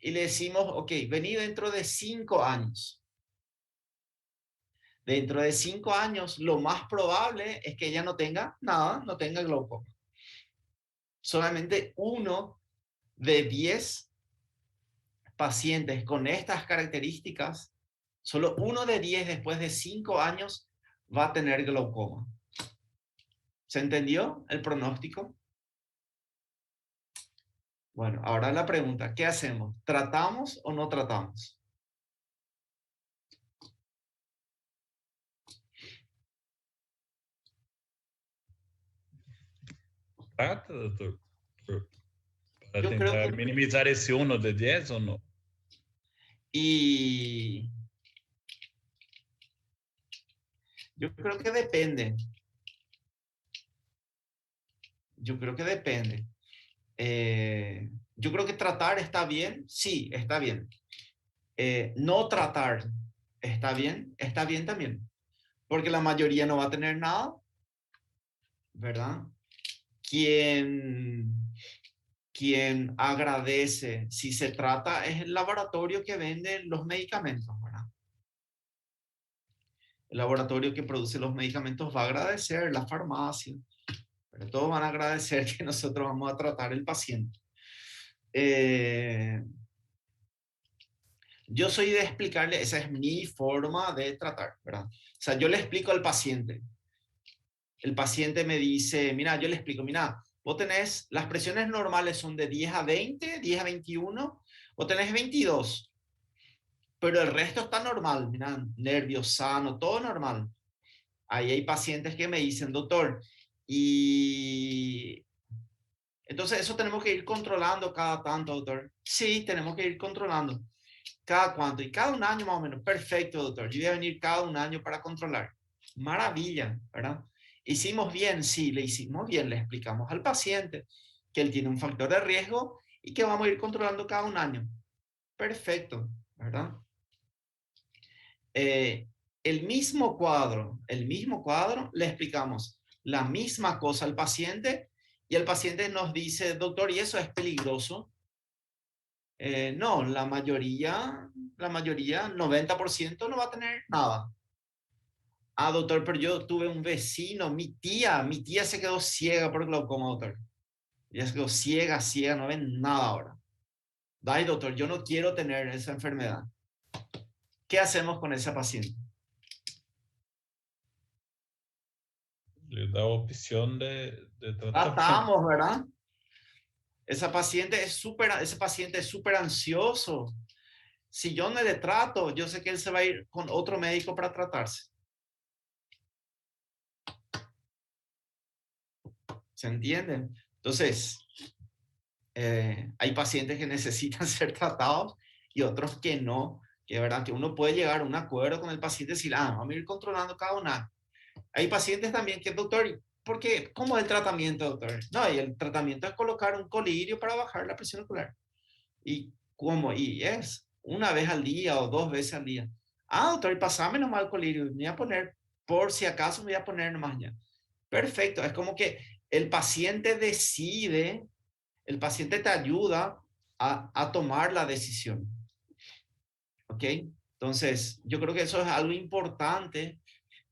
y le decimos, ok, vení dentro de 5 años. Dentro de 5 años, lo más probable es que ella no tenga nada, no tenga glaucoma. Solamente 1 de 10 pacientes con estas características, solo 1 de 10 después de 5 años va a tener glaucoma. ¿Se entendió el pronóstico? Bueno, ahora la pregunta, ¿qué hacemos? ¿Tratamos o no tratamos?
Trata, doutor? Para
Yo creo
tentar
que,
minimizar esse 1 de 10 ou não?
y yo creo que depende. Yo creo que depende. Yo creo que tratar está bien, sí, está bien. No tratar está bien también. Porque la mayoría no va a tener nada, ¿verdad? Quien agradece si se trata es el laboratorio que vende los medicamentos, ¿verdad? El laboratorio que produce los medicamentos va a agradecer, la farmacia, pero todos van a agradecer que nosotros vamos a tratar el paciente. Yo soy de explicarle, esa es mi forma de tratar, ¿verdad? O sea, yo le explico al paciente. El paciente me dice, mira, yo le explico, mira, vos tenés, las presiones normales son de 10 a 20, 10 a 21, o tenés 22, pero el resto está normal, mira, nervios sano, todo normal. Ahí hay pacientes que me dicen, doctor, y entonces eso tenemos que ir controlando cada tanto, doctor. Sí, tenemos que ir controlando. ¿Cada cuánto? Y cada 1 año más o menos. Perfecto, doctor. Yo voy a venir cada 1 año para controlar. Maravilla, ¿verdad? ¿Hicimos bien? Sí, le hicimos bien. Le explicamos al paciente que él tiene un factor de riesgo y que vamos a ir controlando cada 1 año. Perfecto, ¿verdad? El mismo cuadro, le explicamos la misma cosa al paciente y el paciente nos dice, doctor, ¿y eso es peligroso? No, la mayoría, 90% no va a tener nada. Ah, doctor, pero yo tuve un vecino, mi tía se quedó ciega por glaucoma, doctor. Ella se quedó ciega, no ven nada ahora. Ay, doctor, yo no quiero tener esa enfermedad. ¿Qué hacemos con esa paciente?
Le dá a opção de tratamento.
Tratamos, ¿verdad? Ese paciente es súper ansioso. Si yo no le trato, yo sé que él se va a ir con otro médico para tratarse. ¿Se entiende? Entonces, hay pacientes que necesitan ser tratados y otros que no, que es verdad que uno puede llegar a un acuerdo con el paciente y decir, vamos a ir controlando cada una. Hay pacientes también que, doctor, ¿por qué? ¿Cómo es el tratamiento, doctor? No, y el tratamiento es colocar un colirio para bajar la presión ocular. ¿Y cómo? Y es una vez al día o 2 veces al día. Doctor, y pasame nomás el colirio, me voy a poner, por si acaso me voy a poner nomás ya. Perfecto, es como que el paciente decide, el paciente te ayuda a tomar la decisión. ¿Ok? Entonces, yo creo que eso es algo importante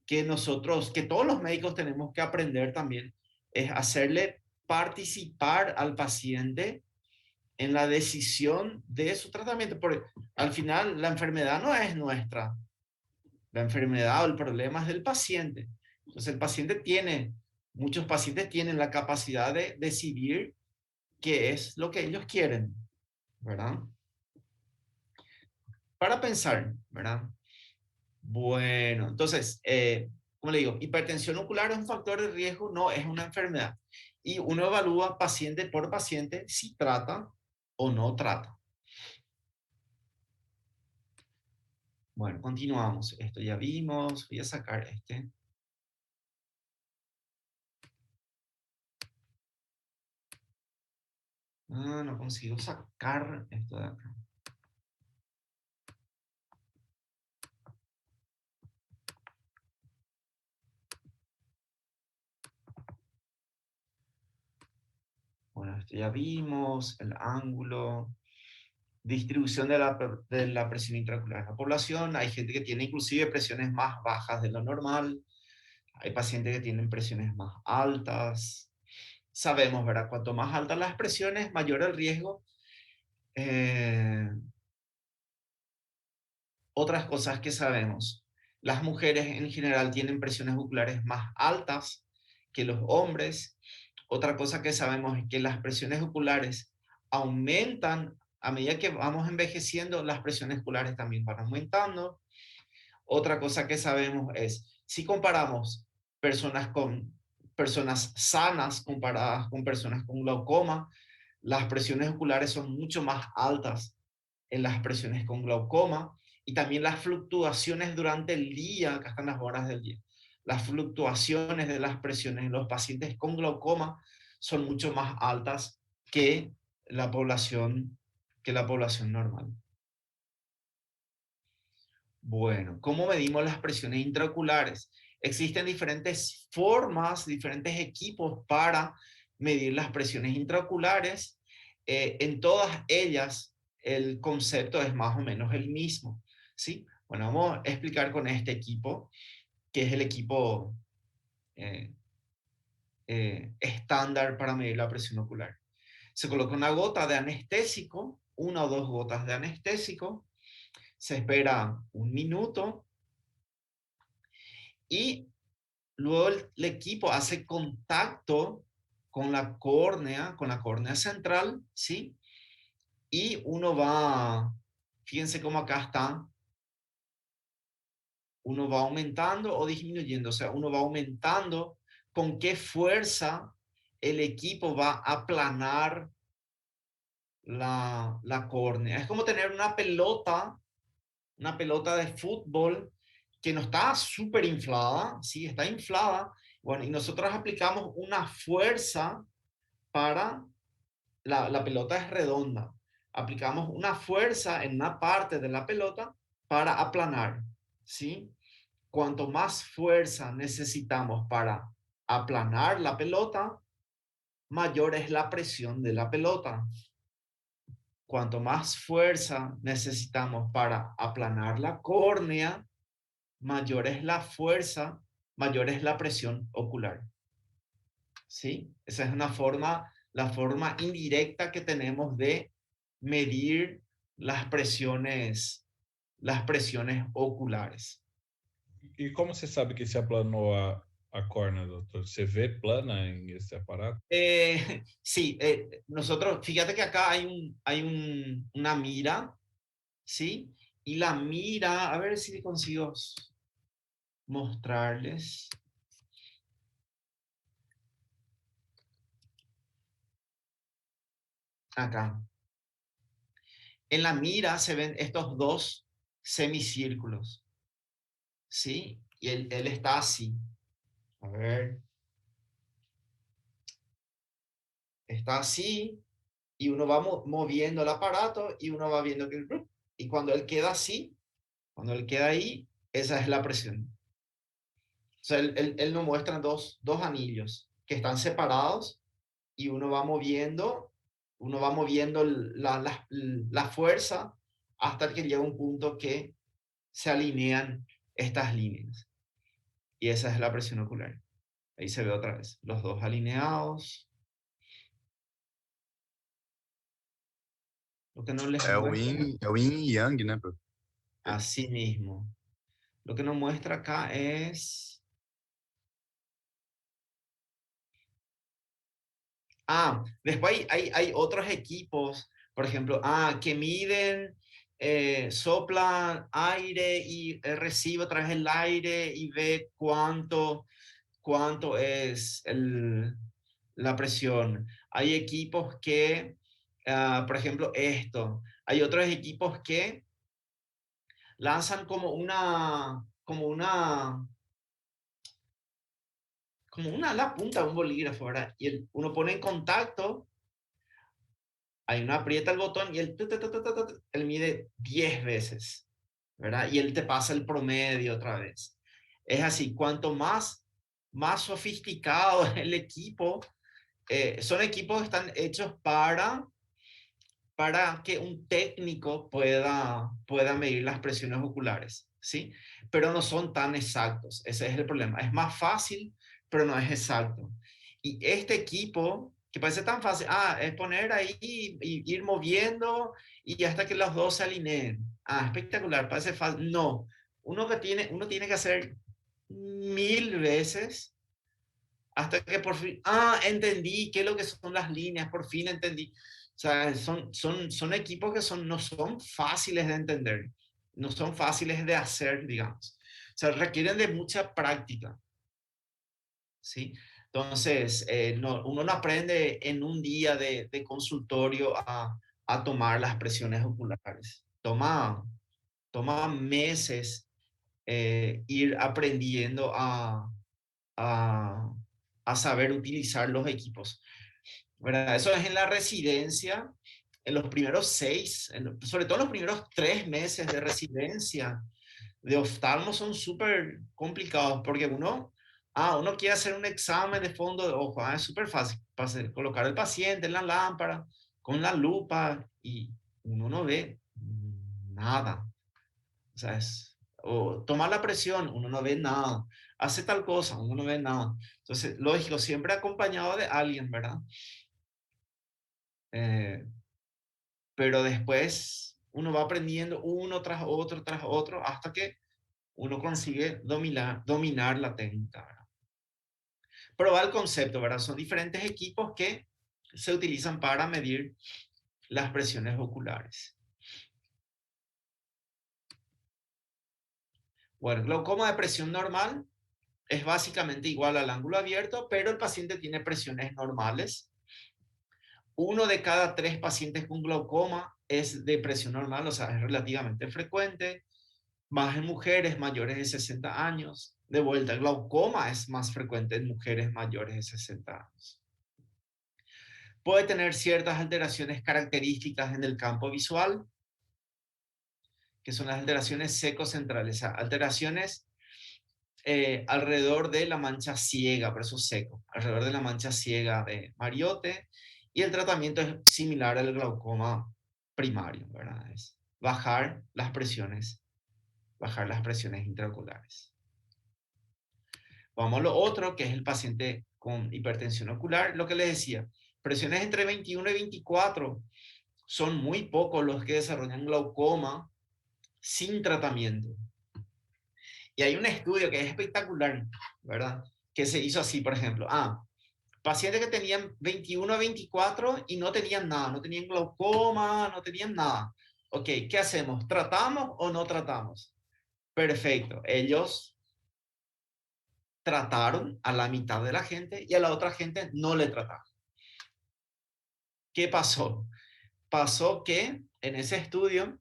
que nosotros, que todos los médicos tenemos que aprender también, es hacerle participar al paciente en la decisión de su tratamiento, porque al final la enfermedad no es nuestra, la enfermedad o el problema es del paciente. Entonces el paciente tiene, muchos pacientes tienen la capacidad de decidir qué es lo que ellos quieren, ¿verdad? Para pensar, ¿verdad? Bueno, entonces, como le digo, hipertensión ocular es un factor de riesgo, no es una enfermedad. Y uno evalúa paciente por paciente si trata o no trata. Bueno, continuamos. Esto ya vimos. Voy a sacar este. No consigo sacar esto de acá. Bueno, esto ya vimos. El ángulo. Distribución de la presión intraocular en la población. Hay gente que tiene inclusive presiones más bajas de lo normal. Hay pacientes que tienen presiones más altas. Sabemos, ¿verdad? Cuanto más altas las presiones, mayor el riesgo. Otras cosas que sabemos. Las mujeres en general tienen presiones oculares más altas que los hombres. Otra cosa que sabemos es que las presiones oculares aumentan a medida que vamos envejeciendo, las presiones oculares también van aumentando. Otra cosa que sabemos es, si comparamos personas sanas comparadas con personas con glaucoma, las presiones oculares son mucho más altas en las presiones con glaucoma y también las fluctuaciones durante el día, acá están las horas del día, las fluctuaciones de las presiones en los pacientes con glaucoma son mucho más altas que la población normal. Bueno, ¿cómo medimos las presiones intraoculares? Existen diferentes formas, diferentes equipos para medir las presiones intraoculares. En todas ellas, el concepto es más o menos el mismo, ¿sí? Bueno, vamos a explicar con este equipo, que es el equipo estándar para medir la presión ocular. Se coloca una gota de anestésico, 1 o 2 gotas de anestésico, se espera 1 minuto, y luego el equipo hace contacto con la córnea central, ¿sí? Y uno va, fíjense cómo acá está, uno va aumentando o disminuyendo, o sea, uno va aumentando con qué fuerza el equipo va a aplanar la córnea. Es como tener una pelota de fútbol que no está súper inflada, sí, está inflada. Bueno, y nosotros aplicamos una fuerza para, la pelota es redonda, aplicamos una fuerza en una parte de la pelota para aplanar, ¿sí? Cuanto más fuerza necesitamos para aplanar la pelota, mayor es la presión de la pelota. Cuanto más fuerza necesitamos para aplanar la córnea, mayor es la fuerza, mayor es la presión ocular. ¿Sí? Esa es la forma indirecta que tenemos de medir las presiones oculares.
E como você sabe que se aplanou a córnea, doutor? Você vê plana em esse aparato?
Sí, nosotros, fíjate que acá hay una mira, ¿sí? Y la mira, a ver si consigo mostrarles. Acá. En la mira se ven estos dos semicírculos, ¿sí? Y él está así. A ver. Está así y uno va moviendo el aparato y uno va viendo que... Y cuando él queda así, cuando él queda ahí, esa es la presión. O sea, él nos muestra dos anillos que están separados y uno va moviendo la fuerza hasta que llega un punto que se alinean estas líneas. Y esa es la presión ocular. Ahí se ve otra vez, los dos alineados. Lo que no les muestra,
É o yin e yang, né, prof?
así mismo. Lo que nos muestra acá es... después hay otros equipos, por ejemplo, que miden, soplan aire y recibe otra vez el aire y ve cuánto es la presión. Hay equipos que, por ejemplo, hay otros equipos que lanzan la punta de un bolígrafo, ¿verdad? Y uno pone en contacto, ahí uno aprieta el botón y él mide 10 veces, ¿verdad? Y él te pasa el promedio otra vez. Es así, cuanto más sofisticado es el equipo, son equipos que están hechos para que un técnico pueda medir las presiones oculares, ¿sí? Pero no son tan exactos, ese es el problema. Es más fácil, pero no es exacto. Y este equipo, que parece tan fácil, es poner ahí y ir moviendo y hasta que los dos se alineen. Espectacular, parece fácil. No, uno tiene que hacer 1000 veces hasta que por fin, entendí qué es lo que son las líneas, por fin entendí. O sea, son equipos que no son fáciles de entender, no son fáciles de hacer, digamos. O sea, requieren de mucha práctica, ¿sí? Entonces, uno no aprende en un día de consultorio a tomar las presiones oculares. Toma meses ir aprendiendo a, a saber utilizar los equipos, ¿verdad? Eso es en la residencia, en los primeros 6, sobre todo en los primeros 3 meses de residencia de oftalmo son súper complicados porque uno quiere hacer un examen de fondo de ojo, es súper fácil, colocar al paciente en la lámpara con la lupa y uno no ve nada. O sea, o tomar la presión, uno no ve nada. Hace tal cosa, uno no ve nada. Entonces, lógico, siempre acompañado de alguien, ¿verdad? Pero después uno va aprendiendo uno tras otro, hasta que uno consigue dominar la técnica, ¿verdad? Pero va el concepto, ¿verdad? Son diferentes equipos que se utilizan para medir las presiones oculares. Bueno, glaucoma de presión normal es básicamente igual al ángulo abierto, pero el paciente tiene presiones normales. 1 de cada 3 pacientes con glaucoma es de presión normal, o sea, es relativamente frecuente, más en mujeres mayores de 60 años. De vuelta, el glaucoma es más frecuente en mujeres mayores de 60 años. Puede tener ciertas alteraciones características en el campo visual, que son las alteraciones seco-centrales, o sea, alteraciones alrededor de la mancha ciega, por eso seco, alrededor de la mancha ciega de Mariotte, y el tratamiento es similar al glaucoma primario, ¿verdad? Es bajar las presiones intraoculares. Vamos a lo otro, que es el paciente con hipertensión ocular. Lo que les decía, presiones entre 21 y 24 son muy pocos los que desarrollan glaucoma sin tratamiento. Y hay un estudio que es espectacular, ¿verdad? Que se hizo así, por ejemplo. Pacientes que tenían 21 a 24 y no tenían nada, no tenían glaucoma, no tenían nada. Ok, ¿qué hacemos? ¿Tratamos o no tratamos? Perfecto. Ellos trataron a la mitad de la gente y a la otra gente no le trataron. ¿Qué pasó? pasó que en ese estudio,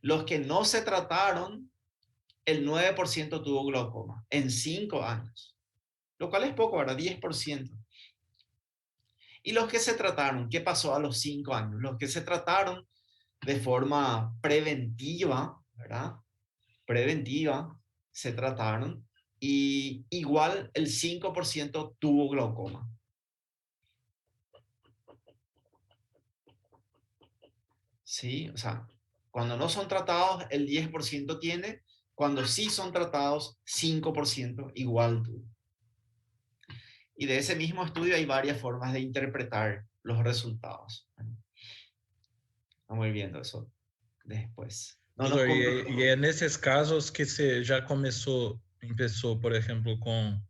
los que no se trataron, el 9% tuvo glaucoma en 5 años, lo cual es poco, ¿verdad? 10%. Y los que se trataron, ¿qué pasó a los 5 años? Los que se trataron de forma preventiva, ¿verdad? Preventiva, se trataron y igual el 5% tuvo glaucoma. ¿Sí? O sea, cuando no son tratados, el 10% tiene, cuando sí son tratados, 5% igual tuvo. Y de ese mismo estudio hay varias formas de interpretar los resultados. Vamos a ir viendo eso después. No nos
Professor, e é nesses casos que você já começou, por exemplo, com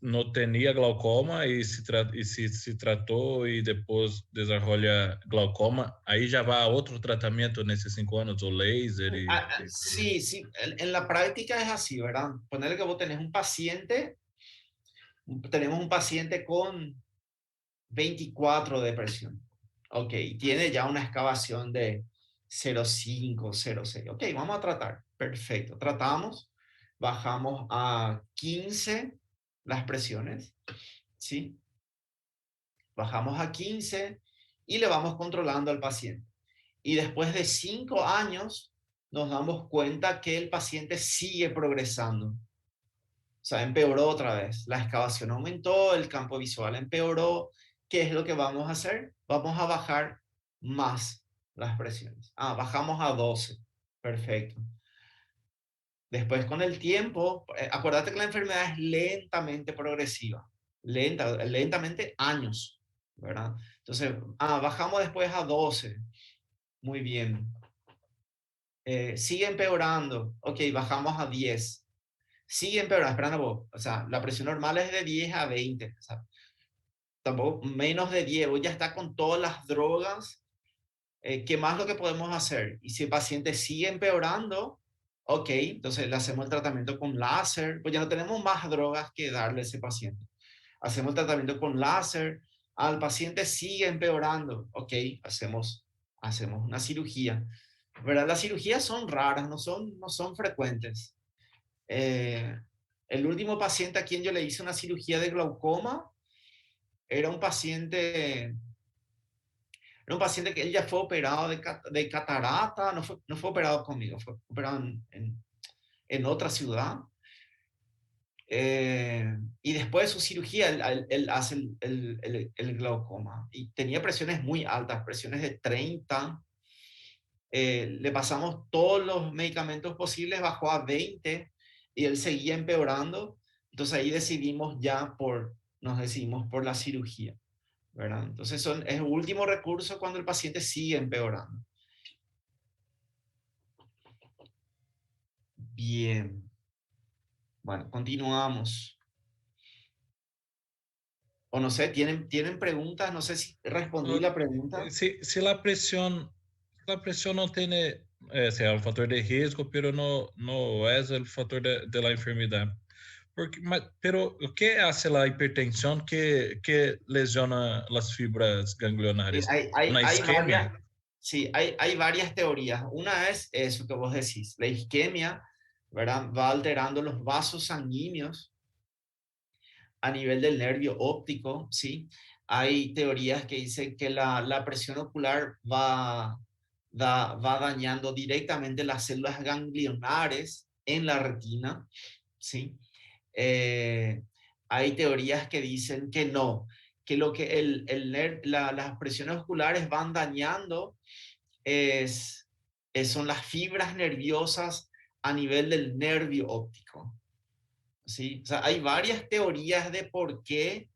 não tinha glaucoma e se tratou e depois desenvolve glaucoma, aí já vai a outro tratamento nesses 5 anos, o laser e...
Sí, sí, en la práctica es así, ¿verdad? Ponerle que vos tenés un paciente, tenemos un paciente con 24 de presión. Ok, tiene ya una excavación de 0,5, 0,6. Ok, vamos a tratar. Perfecto, tratamos, bajamos a 15 las presiones, ¿sí? Bajamos a 15 y le vamos controlando al paciente. Y después de 5 años nos damos cuenta que el paciente sigue progresando. O sea, empeoró otra vez. La excavación aumentó, el campo visual empeoró. ¿Qué es lo que vamos a hacer? Vamos a bajar más las presiones. Bajamos a 12. Perfecto. Después con el tiempo, acuérdate que la enfermedad es lentamente progresiva. Lentamente años, ¿verdad? Entonces, bajamos después a 12. Muy bien. Sigue empeorando. Ok, bajamos a 10. Sigue empeorando, esperando vos. O sea, la presión normal es de 10 a 20. O sea, tampoco menos de 10. Vos ya está con todas las drogas. ¿Qué más lo que podemos hacer? Y si el paciente sigue empeorando, ok, entonces le hacemos el tratamiento con láser. Pues ya no tenemos más drogas que darle a ese paciente. Hacemos el tratamiento con láser. Al paciente sigue empeorando. Ok, hacemos una cirugía. ¿Verdad? Las cirugías son raras, no son frecuentes. El último paciente a quien yo le hice una cirugía de glaucoma era un paciente que él ya fue operado de catarata, no fue operado conmigo, fue operado en otra ciudad. Y después de su cirugía, él hace el glaucoma. Y tenía presiones muy altas, presiones de 30. Le pasamos todos los medicamentos posibles, bajó a 20 y él seguía empeorando. Entonces ahí nos decidimos por la cirugía, ¿verdad? Entonces es el último recurso cuando el paciente sigue empeorando. Bien. Bueno, continuamos. O no sé, ¿tienen preguntas? No sé si respondí la pregunta.
Se a pressão não tem, é um fator de risco, pero não é o fator de la enfermidade. Pero ¿qué hace la hipertensión que lesiona las fibras ganglionares? ¿Una isquemia?
Hay varias teorías. Una es eso que vos decís, la isquemia, ¿verdad? Va alterando los vasos sanguíneos a nivel del nervio óptico, ¿sí? Hay teorías que dicen que la presión ocular va dañando directamente las células ganglionares en la retina, ¿sí? Hay teorías que dicen que no, que lo que las presiones oculares van dañando son las fibras nerviosas a nivel del nervio óptico. ¿Sí? O sea, hay varias teorías de por qué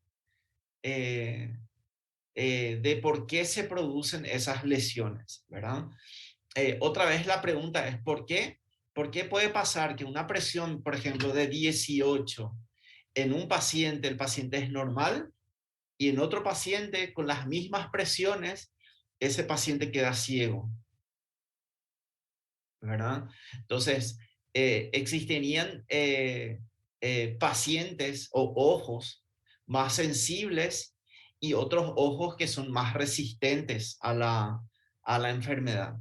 se producen esas lesiones, ¿verdad? Otra vez la pregunta es ¿por qué? ¿Por qué puede pasar que una presión, por ejemplo, de 18 en un paciente, el paciente es normal, y en otro paciente con las mismas presiones, ese paciente queda ciego? ¿Verdad? Entonces, existirían pacientes o ojos más sensibles y otros ojos que son más resistentes a la enfermedad.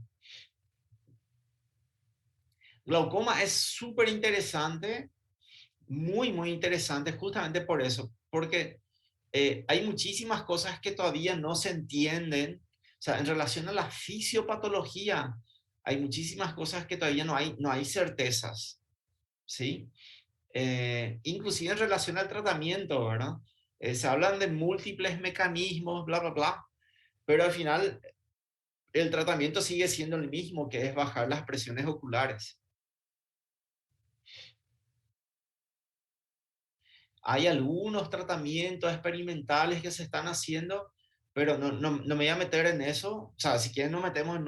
Glaucoma es súper interesante, muy interesante, justamente por eso, porque hay muchísimas cosas que todavía no se entienden. O sea, en relación a la fisiopatología, hay muchísimas cosas que todavía no hay certezas, ¿sí? Inclusive en relación al tratamiento, ¿verdad? Se hablan de múltiples mecanismos, bla, bla, bla, pero al final el tratamiento sigue siendo el mismo, que es bajar las presiones oculares. Hay algunos tratamientos experimentales que se están haciendo, pero no me voy a meter en eso. O sea, si quieren nos metemos en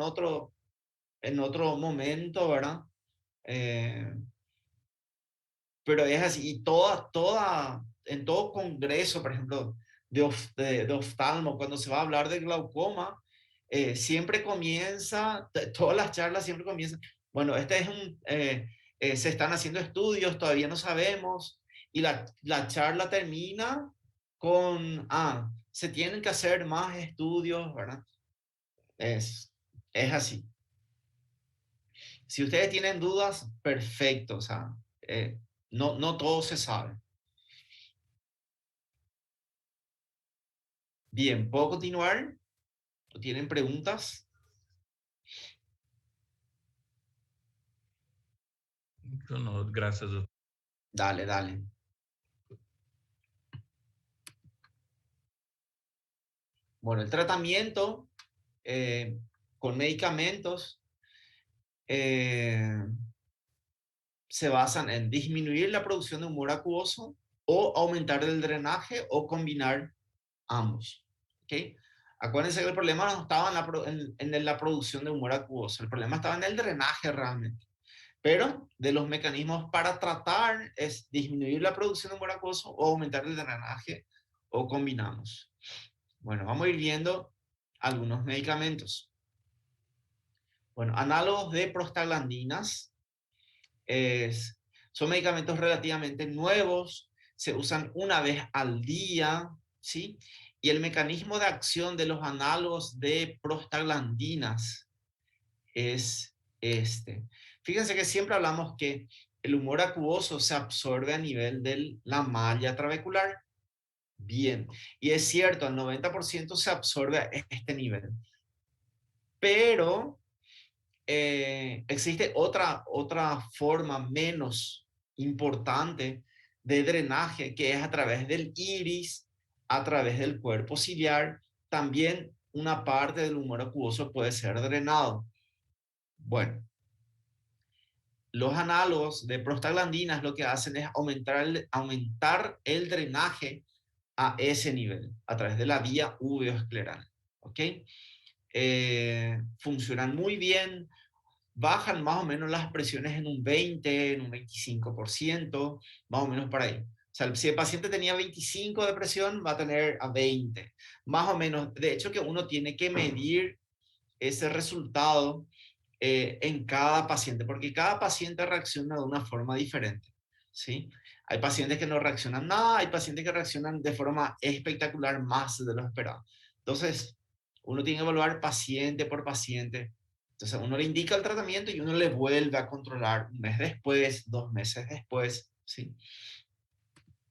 otro momento, ¿verdad? Pero es así, y en todo congreso, por ejemplo, de oftalmo, cuando se va a hablar de glaucoma, siempre comienza, todas las charlas siempre comienzan, bueno, se están haciendo estudios, todavía no sabemos, y la charla termina con, se tienen que hacer más estudios, ¿verdad? Es así. Si ustedes tienen dudas, perfecto, o sea, no todo se sabe. Bien, ¿puedo continuar? ¿Tienen preguntas?
Yo no, gracias.
Dale, dale. Bueno, el tratamiento con medicamentos se basan en disminuir la producción de humor acuoso o aumentar el drenaje o combinar ambos. ¿Okay? Acuérdense que el problema no estaba en la producción de humor acuoso, el problema estaba en el drenaje realmente. Pero de los mecanismos para tratar es disminuir la producción de humor acuoso o aumentar el drenaje o combinamos. Bueno, vamos a ir viendo algunos medicamentos. Bueno, análogos de prostaglandinas son medicamentos relativamente nuevos, se usan una vez al día, ¿sí? Y el mecanismo de acción de los análogos de prostaglandinas es este. Fíjense que siempre hablamos que el humor acuoso se absorbe a nivel de la malla trabecular. Bien, y es cierto, el 90% se absorbe a este nivel. Pero existe otra forma menos importante de drenaje, que es a través del iris, a través del cuerpo ciliar. También una parte del humor acuoso puede ser drenado. Bueno, los análogos de prostaglandinas lo que hacen es aumentar el drenaje a ese nivel, a través de la vía uveoescleral. ¿Ok? Funcionan muy bien, bajan más o menos las presiones en un 20, en un 25%, más o menos por ahí. O sea, si el paciente tenía 25 de presión, va a tener a 20, más o menos. De hecho, que uno tiene que medir ese resultado en cada paciente, porque cada paciente reacciona de una forma diferente, ¿sí? Hay pacientes que no reaccionan nada, hay pacientes que reaccionan de forma espectacular más de lo esperado. Entonces, uno tiene que evaluar paciente por paciente. Entonces, uno le indica el tratamiento y uno le vuelve a controlar un mes después, 2 meses después, ¿sí?